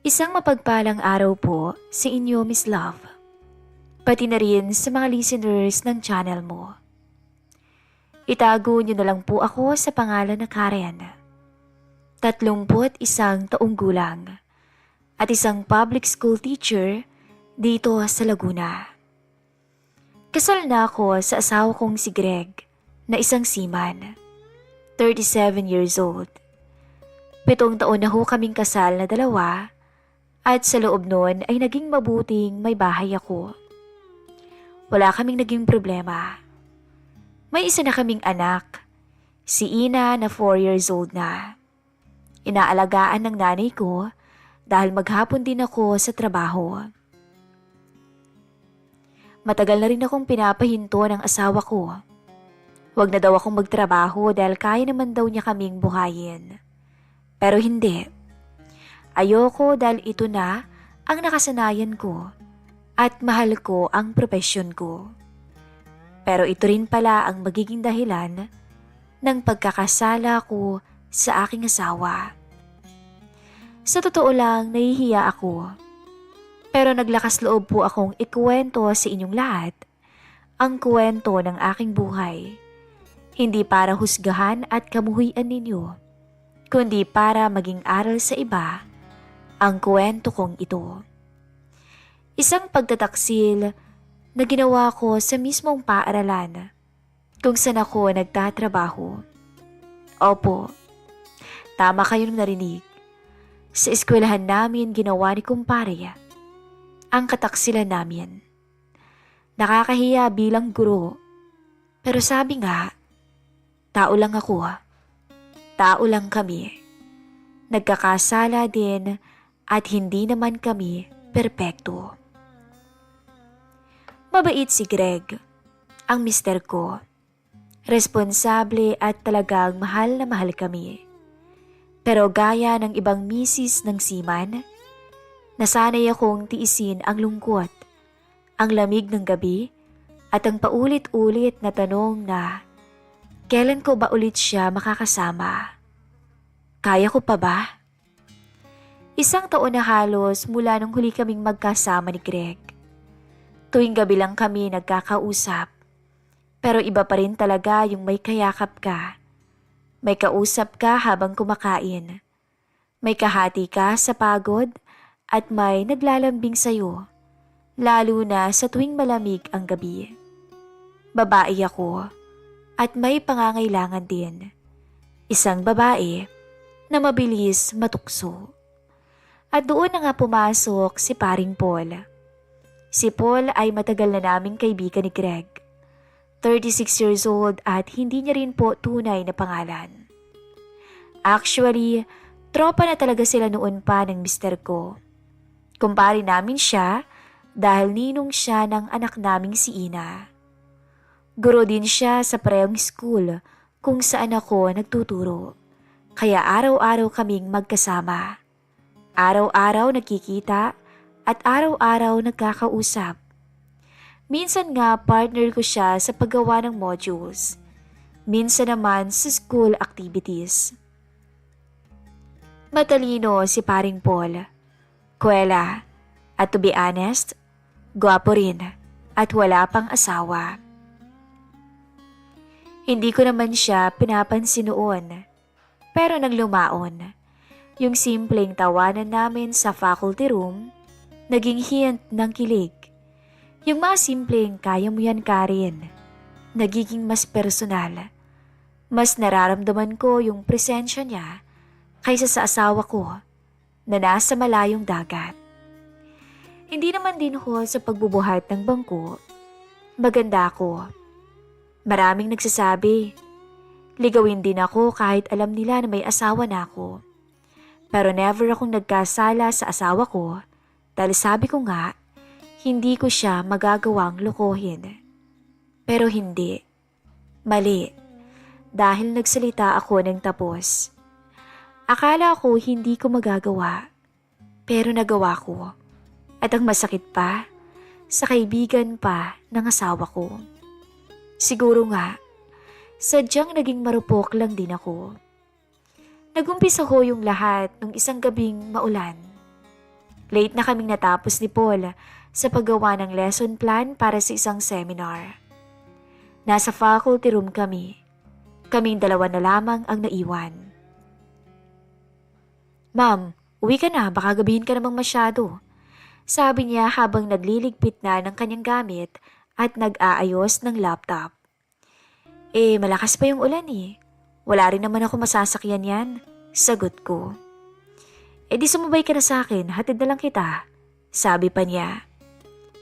Isang mapagpalang araw po sa inyo, Miss Love. Pati na rin sa mga listeners ng channel mo. Itago niyo na lang po ako sa pangalan na Karen. 31 taong gulang at isang public school teacher dito sa Laguna. Kasal na ako sa asawa kong si Greg na isang seaman, 37 years old. 7 taon na ho kaming kasal na dalawa at sa loob noon ay naging mabuting may bahay ako. Wala kaming naging problema. May isa na kaming anak, si Ina na 4 years old na. Inaalagaan ng nanay ko dahil maghapon din ako sa trabaho. Matagal na rin akong pinapahinto ng asawa ko. Huwag na daw akong magtrabaho dahil kaya naman daw niya kaming buhayin. Pero hindi. Ayoko dahil ito na ang nakasanayan ko at mahal ko ang propesyon ko. Pero ito rin pala ang magiging dahilan ng pagkakasala ko sa aking asawa. Sa totoo lang, nahihiya ako. Pero naglakas loob po akong ikuwento sa inyong lahat ang kwento ng aking buhay. Hindi para husgahan at kamuhian ninyo, kundi para maging aral sa iba ang kwento kong ito. Isang pagtataksil na ginawa ko sa mismong paaralan kung saan ako nagtatrabaho. Opo, tama kayong narinig. Sa eskwelahan namin ginawa ni kumpare ang kataksilan namin. Nakakahiya bilang guro, pero sabi nga, tao lang ako. Tao lang kami. Nagkakasala din at hindi naman kami perpekto. Mabait si Greg, ang mister ko. Responsable at talagang mahal na mahal kami. Pero gaya ng ibang misis ng seaman, nasanay akong tiisin ang lungkot, ang lamig ng gabi at ang paulit-ulit na tanong na kailan ko ba ulit siya makakasama? Kaya ko pa ba? Isang taon na halos mula nung huli kaming magkasama ni Greg. Tuwing gabi lang kami nagkakausap. Pero iba pa rin talaga yung may kayakap ka. May kausap ka habang kumakain. May kahati ka sa pagod at may naglalambing sa'yo. Lalo na sa tuwing malamig ang gabi. Babae ako at may pangangailangan din. Isang babae na mabilis matukso. At doon na nga pumasok si Paring Paul. Si Paul ay matagal na naming kaibigan ni Greg. 36 years old at hindi niya rin po tunay na pangalan. Actually, tropa na talaga sila noon pa ng mister ko. Kumpare namin siya dahil ninong siya ng anak naming si Ina. Guro din siya sa parehong school kung saan ako nagtuturo. Kaya araw-araw kaming magkasama. Araw-araw nagkikita at araw-araw nagkakausap. Minsan nga partner ko siya sa paggawa ng modules. Minsan naman sa school activities. Matalino si Paring Paul. Kuwela. At to be honest, gwapo rin at wala pang asawa. Hindi ko naman siya pinapansin noon. Pero nang lumaon, yung simpleng tawanan namin sa faculty room, naging hint ng kilig. Yung mga simpleng kaya mo yan Karen, nagiging mas personal. Mas nararamdaman ko yung presensya niya kaysa sa asawa ko na nasa malayong dagat. Hindi naman din ho sa pagbubuhat ng bangko, maganda ako. Maraming nagsasabi, ligawin din ako kahit alam nila na may asawa na ako. Pero never akong nagkasala sa asawa ko dahil sabi ko nga, hindi ko siya magagawang lokohin. Pero hindi. Mali. dahil nagsalita ako ng tapos. Akala ko hindi ko magagawa, pero nagawa ko. At ang masakit pa, sa kaibigan pa ng asawa ko. Siguro nga, sadyang naging marupok lang din ako. Nagumpisa ko yung lahat nung isang gabing maulan. Late na kaming natapos ni Paul sa paggawa ng lesson plan para sa isang seminar. Nasa faculty room kami. Kaming dalawa na lamang ang naiwan. "Ma'am, uwi ka na, baka gabihin ka namang masyado," sabi niya habang nagliligpit na ng kanyang gamit at nag-aayos ng laptop. Malakas pa yung ulan eh. Wala rin naman ako masasakyan yan, sagot ko. Di sumabay ka na sa akin, hatid na lang kita, sabi pa niya.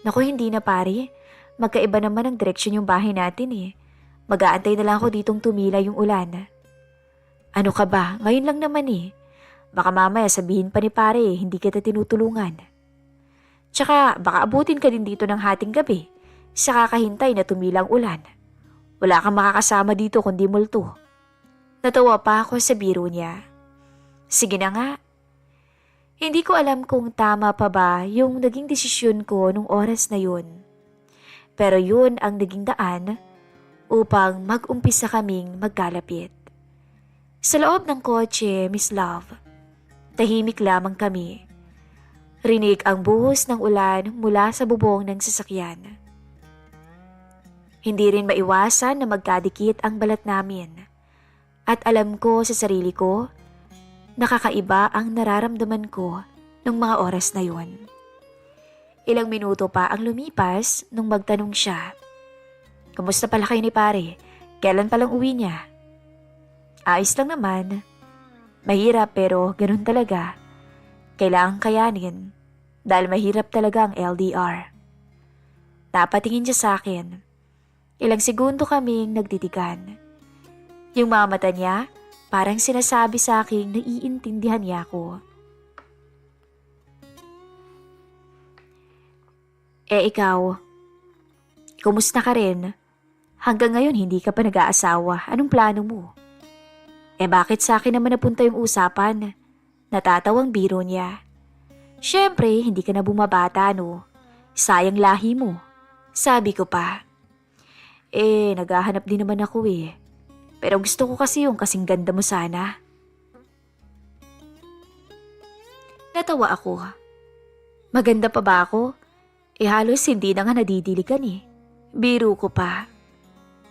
Naku, hindi na pare, magkaiba naman ang direksyon yung bahay natin eh. Mag-aantay na lang ako ditong tumila yung ulan. Ano ka ba, ngayon lang naman eh. Baka mamaya sabihin pa ni pare hindi kita tinutulungan. Tsaka baka abutin ka din dito ng hating gabi sa kakahintay na tumilang ulan. Wala kang makakasama dito kundi multo. Natawa pa ako sa biro niya. Sige na nga. Hindi ko alam kung tama pa ba yung naging desisyon ko nung oras na yun. Pero yun ang naging daan upang mag-umpisa kaming magkalapit. Sa loob ng kotse, Miss Love, tahimik lamang kami. Rinig ang buhos ng ulan mula sa bubong ng sasakyan. Hindi rin maiwasan na magkadikit ang balat namin. At alam ko sa sarili ko, nakakaiba ang nararamdaman ko nung mga oras na yun. Ilang minuto pa ang lumipas nung magtanong siya. Kumusta pala kayo ni pare? Kailan palang uwi niya? Ayos lang naman. Mahirap pero ganun talaga. Kailangang kayanin dahil mahirap talaga ang LDR. Napatingin siya sa akin. Ilang segundo kaming nagtitigan. Yung mga mata niya parang sinasabi sa akin na iintindihan niya ako. Ikaw, kumusta ka rin? Hanggang ngayon hindi ka pa nag-aasawa. Anong plano mo? Bakit sa akin naman napunta yung usapan? Natatawang biro niya. Siyempre, hindi ka na bumabata, no? Sayang lahi mo. Sabi ko pa. Naghahanap din naman ako eh. Pero gusto ko kasi yung kasing ganda mo sana. Natawa ako. Maganda pa ba ako? Halos hindi na nga nadidiligan eh. Biro ko pa.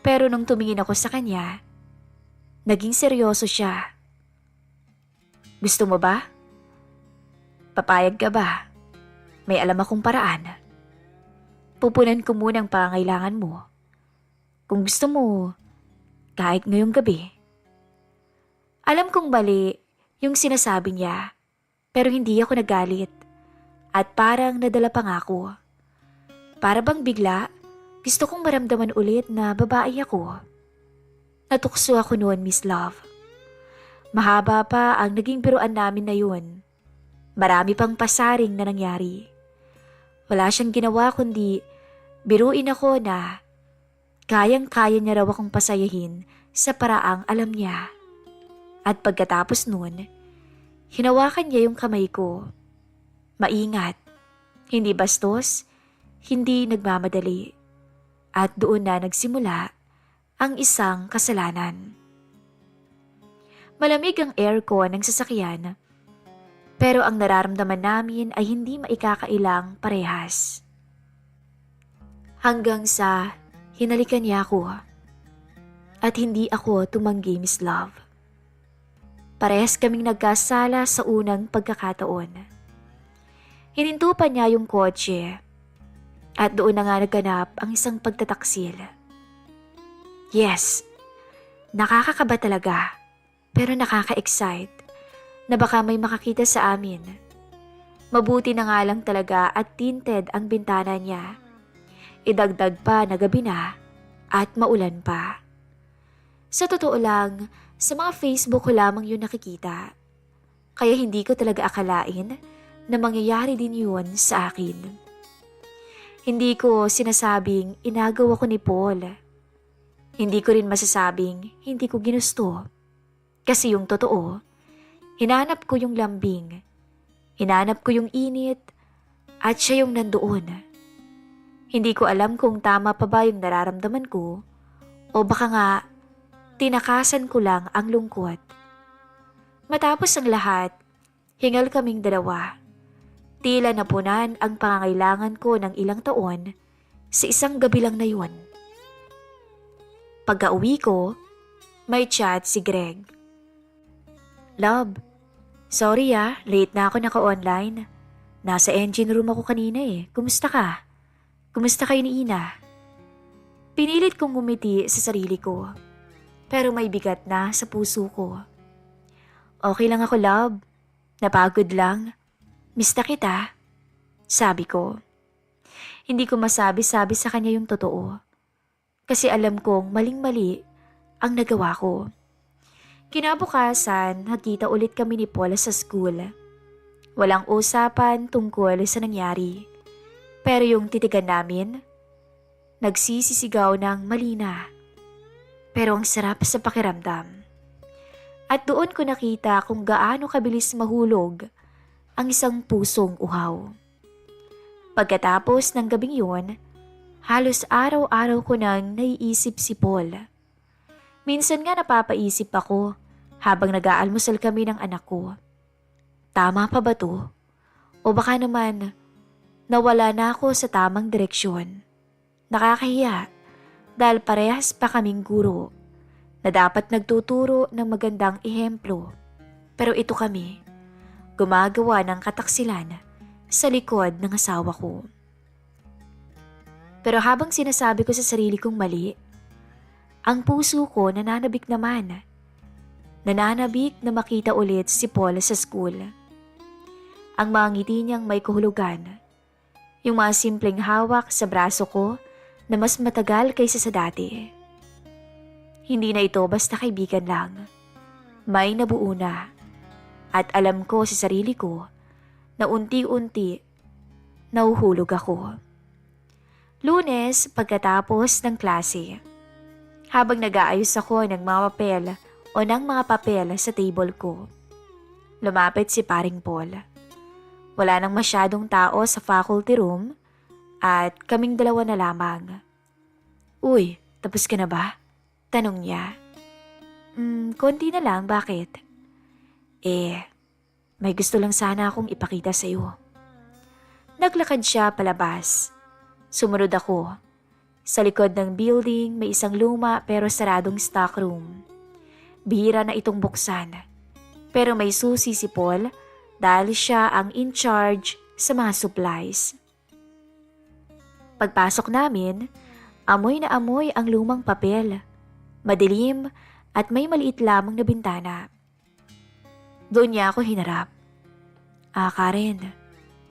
Pero nung tumingin ako sa kanya, naging seryoso siya. Gusto mo ba? Papayag ka ba? May alam akong paraan. Pupunan ko muna ang pangailangan mo. Kung gusto mo, kahit ngayong gabi. Alam kong mali yung sinasabi niya, pero hindi ako nagalit. At parang nadala pa nga ako. Para bang bigla, gusto kong maramdaman ulit na babae ako. Natukso ako noon, Miss Love. Mahaba pa ang naging biruan namin na yun. Marami pang pasaring na nangyari. Wala siyang ginawa kundi biruin ako na kayang-kaya niya raw akong pasayahin sa paraang alam niya. At pagkatapos nun, hinawakan niya yung kamay ko. Maingat, hindi bastos, hindi nagmamadali. At doon na nagsimula ang isang kasalanan. Malamig ang aircon ng sasakyan, pero ang nararamdaman namin ay hindi maikakailang parehas. Hanggang sa hinalikan niya ako at hindi ako tumanggi, Miss Love. Parehas kaming nagkasala sa unang pagkakataon. Hininto pa niya yung kotse at doon na nga naganap ang isang pagtataksil. Yes, nakakakaba talaga pero nakaka-excite na baka may makakita sa amin. Mabuti na nga lang talaga at tinted ang bintana niya. Idagdag pa na gabi na at maulan pa. Sa totoo lang, sa mga Facebook ko lamang yun nakikita. Kaya hindi ko talaga akalain na mangyayari din yun sa akin. Hindi ko sinasabing inagaw ako ni Paul. Hindi ko rin masasabing hindi ko ginusto. Kasi yung totoo, hinanap ko yung lambing, hinanap ko yung init, at siya yung nandoon. Hindi ko alam kung tama pa ba yung nararamdaman ko o baka nga tinakasan ko lang ang lungkot. Matapos ang lahat, hingal kaming dalawa. Tila napunan ang pangangailangan ko ng ilang taon sa isang gabi lang na yun. Pagka-uwi ko, may chat si Greg. Love, sorry late na ako naka-online. Nasa engine room ako kanina Kumusta ka? Kumusta kayo ni Ina? Pinilit kong ngumiti sa sarili ko, pero may bigat na sa puso ko. Okay lang ako, love. Napagod lang. Miss na kita. Sabi ko. Hindi ko masabi-sabi sa kanya yung totoo. Kasi alam kong maling-mali ang nagawa ko. Kinabukasan, nagkita ulit kami ni Paul sa school. Walang usapan tungkol sa nangyari. Pero yung titigan namin, nagsisisigaw ng malina. Pero ang sarap sa pakiramdam. At doon ko nakita kung gaano kabilis mahulog ang isang pusong uhaw. Pagkatapos ng gabing yun, halos araw-araw ko nang naiisip si Paul. Minsan nga napapaisip ako habang nag-aalmusal kami ng anak ko. Tama pa ba to? O baka naman nawala na ako sa tamang direksyon. Nakakahiya dahil parehas pa kaming guro na dapat nagtuturo ng magandang ehemplo. Pero ito kami, gumagawa ng kataksilan sa likod ng asawa ko. Pero habang sinasabi ko sa sarili kong mali, ang puso ko nananabik naman. Nananabik na makita ulit si Paul sa school. Ang mga ngiti niyang may kahulugan. Yung mga simpleng hawak sa braso ko na mas matagal kaysa sa dati. Hindi na ito basta kaibigan lang. May nabuo na. At alam ko sa sarili ko na unti-unti nahuhulog ako. Lunes, pagkatapos ng klase. Habang nag-aayos ako ng mga papel o ng mga papel sa table ko, lumapit si paring Paul. Wala nang masyadong tao sa faculty room at kaming dalawa na lamang. Uy, tapos ka na ba? Tanong niya. Konti na lang, bakit? May gusto lang sana akong ipakita sa'yo. Naglakad siya palabas. Sumunod ako. Sa likod ng building may isang luma pero saradong stockroom. Bihira na itong buksan. Pero may susi si Paul dahil siya ang in charge sa mga supplies. Pagpasok namin, amoy na amoy ang lumang papel. Madilim at may maliit lamang na bintana. Doon niya ako hinarap. Karen,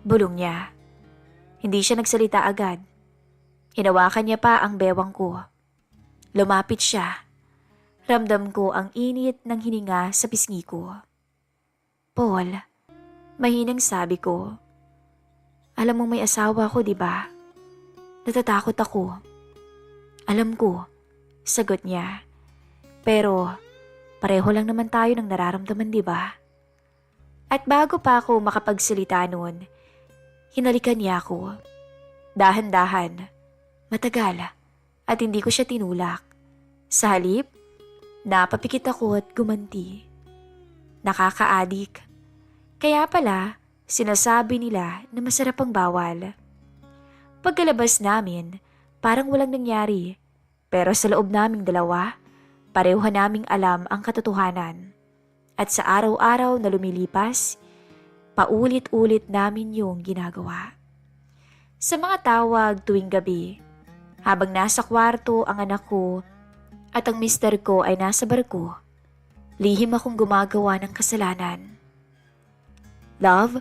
bulong niya. Hindi siya nagsalita agad. Hinawakan niya pa ang bewang ko. Lumapit siya. Ramdam ko ang init ng hininga sa pisngi ko. Paul, mahinang sabi ko. Alam mong may asawa ko, di ba? Natatakot ako. Alam ko, sagot niya. Pero pareho lang naman tayo ng nararamdaman, di ba? At bago pa ako makapagsalita noon, hinalikan niya ako. Dahan-dahan. Matagal at hindi ko siya tinulak. Sa halip, napapikit ako at gumanti. Nakakaadik. Kaya pala, sinasabi nila na masarap ang bawal. Pagkalabas namin, parang walang nangyari. Pero sa loob naming dalawa, pareho naming alam ang katotohanan. At sa araw-araw na lumilipas, paulit-ulit namin yung ginagawa. Sa mga tawag tuwing gabi, habang nasa kwarto ang anak ko at ang mister ko ay nasa barko, lihim akong gumagawa ng kasalanan. Love,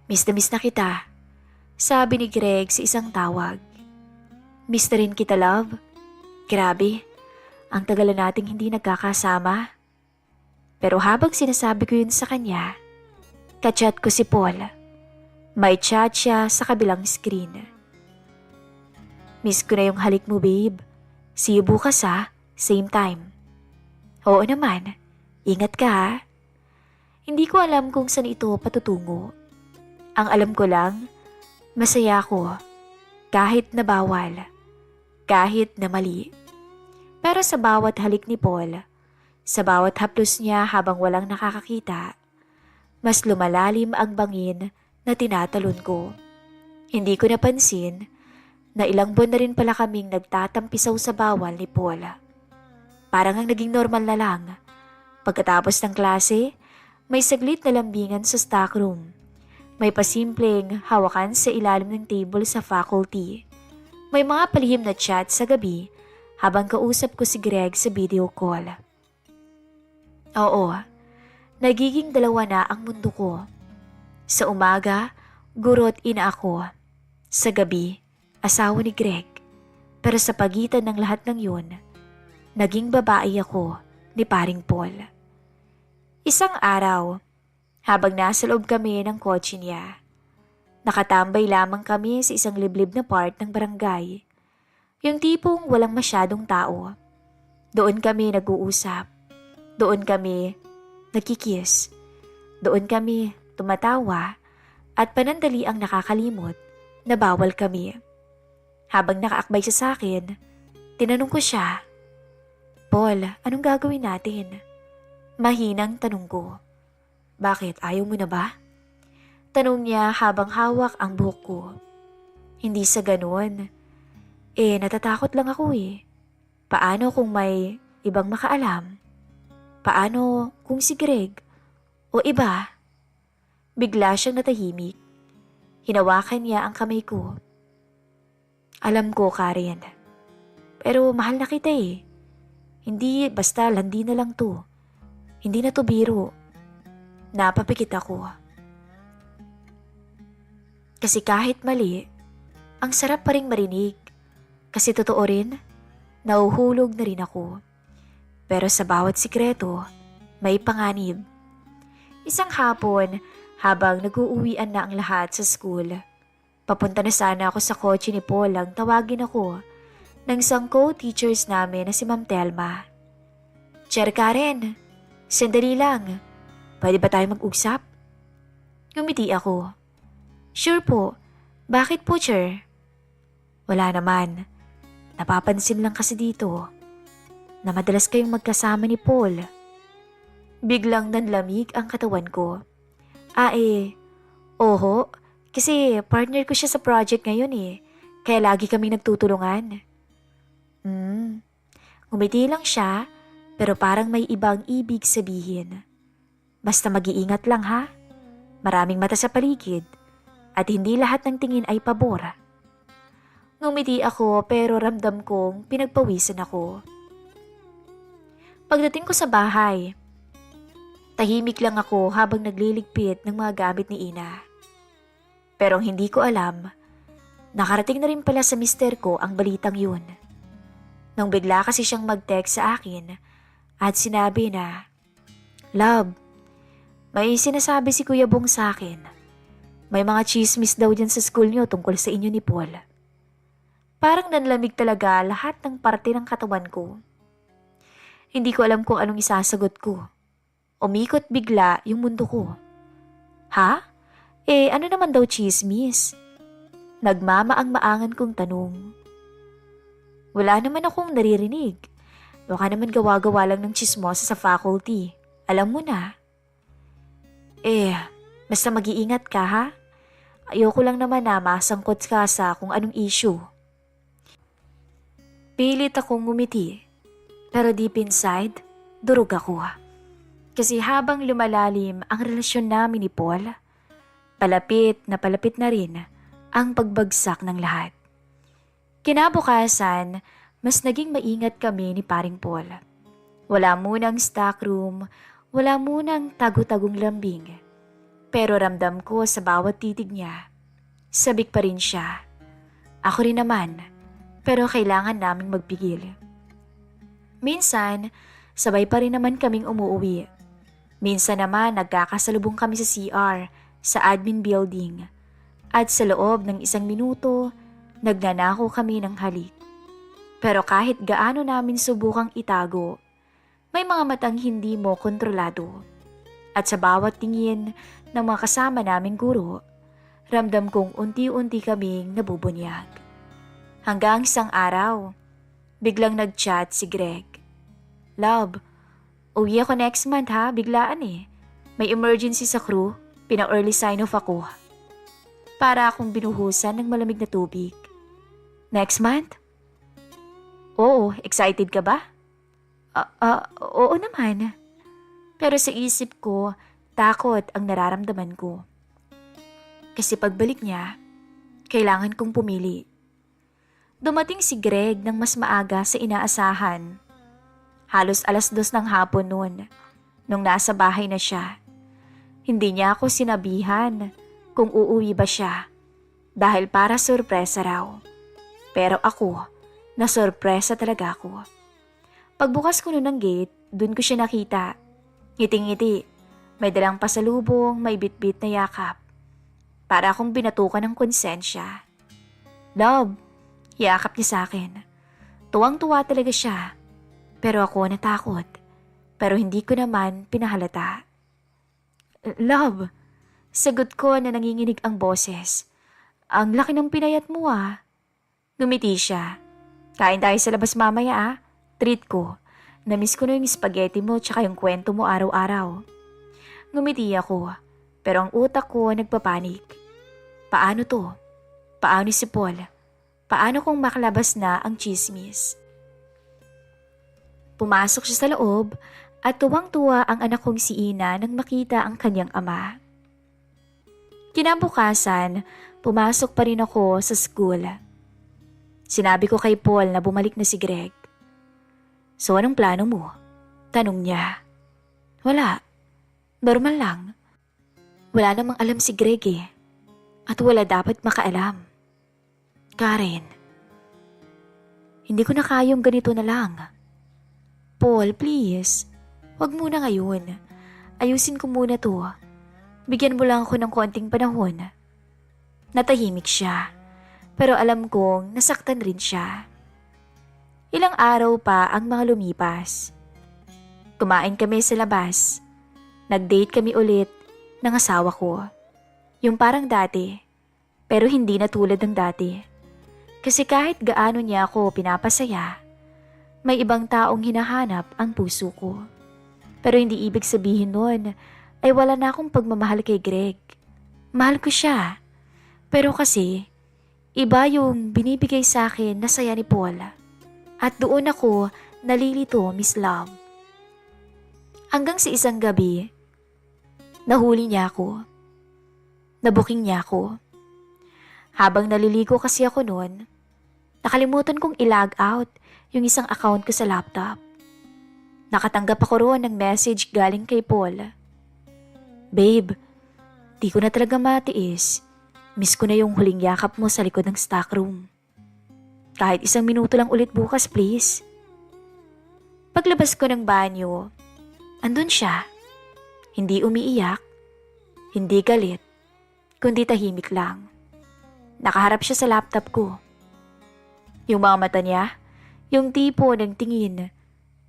miss na kita, sabi ni Greg sa isang tawag. Miss na rin kita, love. Grabe, ang tagal na nating hindi nagkakasama. Pero habang sinasabi ko yun sa kanya, kachat ko si Paul. May chat siya sa kabilang screen. Miss ko na yung halik mo, babe. See you bukas same time. Oo naman, ingat ka ha. Hindi ko alam kung saan ito patutungo. Ang alam ko lang, masaya ako kahit na bawal, kahit na mali. Pero sa bawat halik ni Paul, sa bawat haplos niya habang walang nakakakita, mas lumalalim ang bangin na tinatalon ko. Hindi ko napansin na ilang buwan na rin pala kaming nagtatampisaw sa bawal ni Paul. Parang ang naging normal na lang. Pagkatapos ng klase, may saglit na lambingan sa stock room. May pasimpleng hawakan sa ilalim ng table sa faculty. May mga palihim na chat sa gabi habang kausap ko si Greg sa video call. Oo, nagiging dalawa na ang mundo ko. Sa umaga, guro't ina ako. Sa gabi, asawa ni Greg. Pero sa pagitan ng lahat ng yun, naging babae ako ni paring Paul. Isang araw, habang nasa loob kami ng kotse niya, nakatambay lamang kami sa isang liblib na part ng barangay. Yung tipong walang masyadong tao. Doon kami nag-uusap. Doon kami nagkikiss. Doon kami tumatawa at panandali ang nakakalimot na bawal kami. Habang nakaakbay siya sa akin, tinanong ko siya, Paul, anong gagawin natin? Mahinang tanong ko. Bakit, ayaw mo na ba? Tanong niya habang hawak ang buhok ko. Hindi sa ganun. Natatakot lang ako eh. Paano kung may ibang makaalam? Paano kung si Greg o iba? Bigla siyang natahimik. Hinawakan niya ang kamay ko. Alam ko, Karen. Pero mahal na kita eh. Hindi basta landi na lang to. Hindi na to biro. Napapikit ako. Kasi kahit mali, ang sarap pa ring marinig. Kasi totoo rin, nauhulog na rin ako. Pero sa bawat sikreto, may panganib. Isang hapon, habang nag-uuwian na ang lahat sa school, papunta na sana ako sa kotse ni Paul lang tawagin ako ng isang co-teachers namin na si Ma'am Telma. Chair Karen, sandali lang. Pwede ba tayo mag-usap? Ngumiti ako. Sure po. Bakit po, Chair? Wala naman. Napapansin lang kasi dito na madalas kayong magkasama ni Paul. Biglang nanlamig ang katawan ko. Oho, kasi partner ko siya sa project ngayon eh. Kaya lagi kami nagtutulungan. Ngumiti lang siya, pero parang may ibang ibig sabihin. Basta mag-iingat lang ha. Maraming mata sa paligid at hindi lahat ng tingin ay pabor. Ngumiti ako pero ramdam kong pinagpawisan ako. Pagdating ko sa bahay, tahimik lang ako habang nagliligpit ng mga gamit ni Ina. Pero ang hindi ko alam, nakarating na rin pala sa mister ko ang balitang yun. Nang bigla kasi siyang mag-text sa akin at sinabi na, Love, may sinasabi si Kuya Bong sa akin. May mga chismis daw dyan sa school niyo tungkol sa inyo ni Paul. Parang nanlamig talaga lahat ng parte ng katawan ko. Hindi ko alam kung anong isasagot ko. Umikot bigla yung mundo ko. Ha? Ano naman daw chismis? Nagmamaang-maangan kong tanong. Wala naman akong naririnig. Baka naman gawa-gawa lang ng chismosa sa faculty. Alam mo na. Basta mag-iingat ka ha? Ayoko lang naman na masangkot ka sa kung anong issue. Pilit akong ngumiti. Pero deep inside, durog ako. Kasi habang lumalalim ang relasyon namin ni Paul, palapit na rin ang pagbagsak ng lahat. Kinabukasan, mas naging maingat kami ni paring Paul. Wala munang stock room, wala munang tago-tagong lambing. Pero ramdam ko sa bawat titig niya, sabik pa rin siya. Ako rin naman, pero kailangan naming magpigil. Minsan, sabay pa rin naman kaming umuwi. Minsan naman nagkakasalubong kami sa CR, sa admin building. At sa loob ng 1 minuto, nagnanako kami ng halik. Pero kahit gaano namin subukang itago, may mga matang hindi mo kontrolado. At sa bawat tingin ng mga kasama naming guro, ramdam kong unti-unti kaming nabubunyag. Hanggang isang araw, biglang nag-chat si Greg. "Love, uwi ako next month ha, biglaan eh. May emergency sa crew, pina-early sign off ako." Para akong binuhusan ng malamig na tubig. "Next month?" "Oo, excited ka ba?" Oo naman. Pero sa isip ko, takot ang nararamdaman ko. Kasi pagbalik niya, kailangan kong pumili. Dumating si Greg ng mas maaga sa inaasahan. Halos 2:00 ng hapon noon, nung nasa bahay na siya. Hindi niya ako sinabihan kung uuwi ba siya dahil para sorpresa raw. Pero ako, nasorpresa talaga ako. Pagbukas ko noon ng gate, dun ko siya nakita. Ngiting-ngiti, may dalang pasalubong, may bitbit na yakap. Para akong binatukan ng konsensya. "Love," yakap niya sa akin. Tuwang-tuwa talaga siya. Pero ako natakot. Pero hindi ko naman pinahalata. "Love," sagot ko na nanginginig ang boses. "Ang laki ng pinayat mo ah." Ngumiti siya. "Kain tayo sa labas mamaya ah. Treat ko. Namiss ko na yung spaghetti mo tsaka yung kwento mo araw-araw." Ngumiti ako. Pero ang utak ko nagpapanik. Paano to? Paano si Paul? Paano kung makalabas na ang chismis? Pumasok siya sa loob at tuwang-tuwa ang anak kong si Ina nang makita ang kanyang ama. Kinabukasan, pumasok pa rin ako sa school. Sinabi ko kay Paul na bumalik na si Greg. "So anong plano mo?" tanong niya. "Wala. Normal lang. Wala namang alam si Greg eh. At wala dapat makaalam. Karen, hindi ko na kayang ganito na lang. Paul, please. Wag muna ngayon. Ayusin ko muna to. Bigyan mo lang ako ng konting panahon." Natahimik siya. Pero alam kong nasaktan rin siya. Ilang araw pa ang mga lumipas. Kumain kami sa labas. Nag-date kami ulit ng asawa ko. Yung parang dati, pero hindi na tulad ng dati. Kasi kahit gaano niya ako pinapasaya, may ibang taong hinahanap ang puso ko. Pero hindi ibig sabihin nun ay wala na akong pagmamahal kay Greg. Mahal ko siya. Pero kasi, iba yung binibigay sa akin na saya ni Paul. At doon ako nalilito, Miss Love. Hanggang sa isang gabi, nahuli niya ako. Nabuking niya ako. Habang naliligo kasi ako noon, nakalimutan kong i-log out yung isang account ko sa laptop. Nakatanggap ako roon ng message galing kay Paul. "Babe, di ko na talaga matiis. Miss ko na yung huling yakap mo sa likod ng stockroom. Kahit 1 minuto lang ulit bukas, please." Paglabas ko ng banyo, andun siya. Hindi umiiyak, hindi galit, kundi tahimik lang. Nakaharap siya sa laptop ko. Yung mga mata niya, yung tipo ng tingin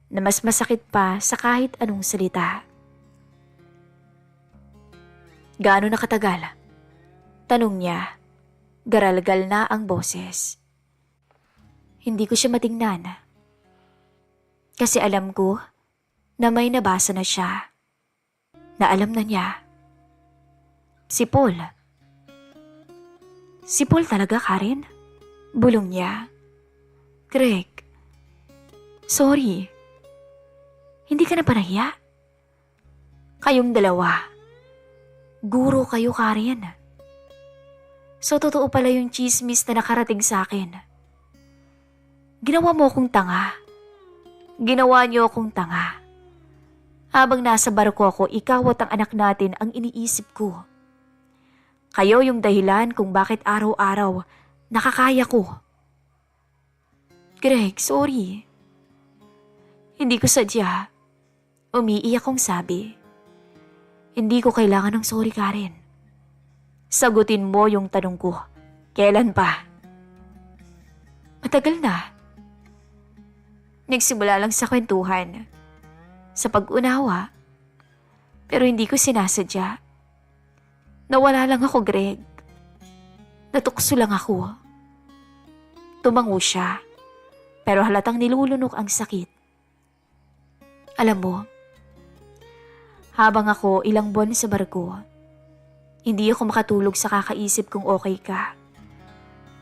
na mas masakit pa sa kahit anong salita. "Gaano nakatagal?" tanong niya. Garalgal na ang boses. Hindi ko siya matingnan. Kasi alam ko na may nabasa na siya. Na alam na niya. Si Paul. Si Paul talaga, Karen? Bulong niya. "Greg, sorry. Hindi ka na ba nahiya? Kayong dalawa. Guro kayo, Karen. So totoo pala yung chismis na nakarating sa akin. Ginawa mo akong tanga. Ginawa niyo akong tanga. Habang nasa barko ako, ikaw at ang anak natin ang iniisip ko. Kayo yung dahilan kung bakit araw-araw nakakaya ko. Greg, sorry. Hindi ko sadya." Umiiyak kong sabi. "Hindi ko kailangan ng sorry, Karen. Sagutin mo yung tanong ko. Kailan pa?" "Matagal na. Nagsimula lang sa kwentuhan, sa pag-unawa, pero hindi ko sinasadya. Nawala lang ako, Greg. Natukso lang ako. Tumango siya, pero halatang nilulunok ang sakit. Alam mo, habang ako ilang buwan sa barko, hindi ako makatulog sa kakaisip kung okay ka.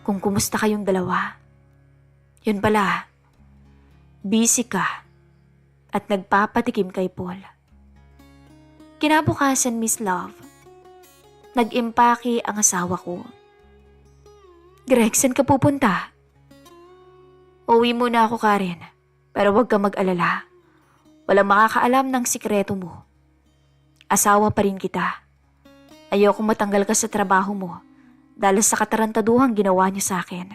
Kung kumusta kayong dalawa. Yun pala, busy ka at nagpapatikim kay Paul. Kinabukasan, Miss Love, nag-impake ang asawa ko. Greg, saan ka pupunta? Uwi muna ako, Karen, pero huwag ka mag-alala. Walang makakaalam ng sikreto mo. Asawa pa rin kita. Ayokong matanggal ka sa trabaho mo dahil sa katarantaduhang ginawa niyo sa akin.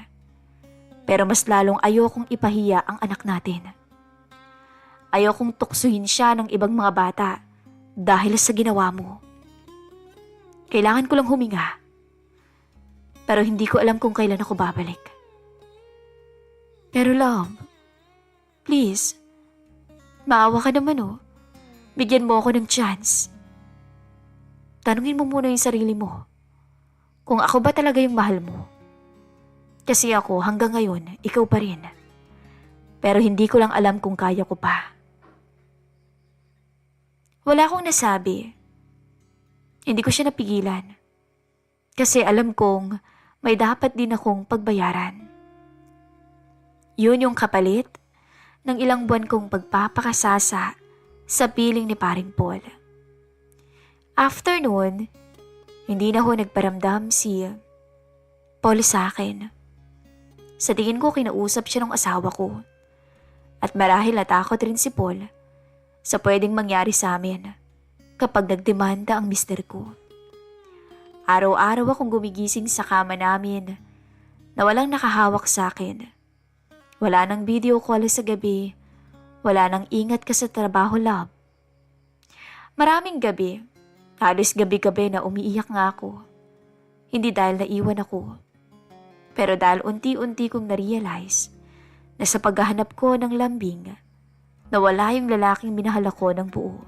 Pero mas lalong ayokong ipahiya ang anak natin. Ayokong tuksuhin siya ng ibang mga bata dahil sa ginawa mo. Kailangan ko lang huminga. Pero hindi ko alam kung kailan ako babalik. Pero love, please, maawa ka naman oh. Bigyan mo ako ng chance. Tanungin mo muna yung sarili mo. Kung ako ba talaga yung mahal mo. Kasi ako hanggang ngayon, ikaw pa rin. Pero hindi ko lang alam kung kaya ko pa. Wala akong nasabi. Hindi ko siya napigilan. Kasi alam kong may dapat din akong pagbayaran. Yun yung kapalit ng ilang buwan kong pagpapakasasa sa piling ni Paring Paul. After noon, hindi na ho nagparamdam si Paul sa akin. Sa tingin ko kinausap siya ng asawa ko. At marahil natakot rin si Paul sa pwedeng mangyari sa amin kapag nagdemanda ang mister ko. Araw-araw akong gumigising sa kama namin na walang nakahawak sa akin. Wala nang video call sa gabi. Wala nang ingat ka sa trabaho, love. Maraming gabi, halos gabi-gabi na umiiyak nga ako. Hindi dahil naiwan ako. Pero dahil unti-unti kong na-realize na sa paghahanap ko ng lambing, nawala yung lalaking minahal ako ng buo.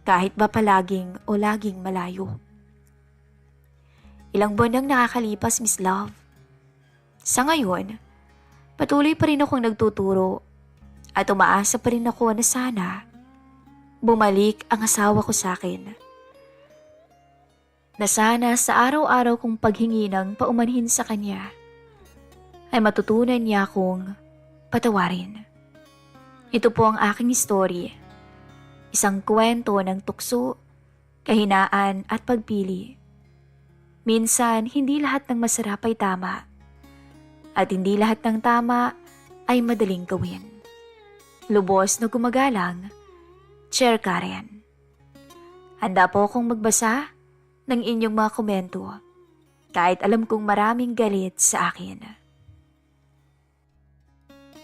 Kahit ba palaging o laging malayo. Ilang buwan nang nakakalipas, Miss Love. Sa ngayon, patuloy pa rin akong nagtuturo at umaasa pa rin ako na sana bumalik ang asawa ko sa akin. Na sana sa araw-araw kong paghingi ng paumanhin sa kanya ay matutunan niya akong patawarin. Ito po ang aking story. Isang kwento ng tukso, kahinaan at pagpili. Minsan, hindi lahat ng masarap ay tama. At hindi lahat ng tama ay madaling gawin. Lubos na gumagalang, Chair Karen. Handa po akong magbasa ng inyong mga komento kahit alam kong maraming galit sa akin.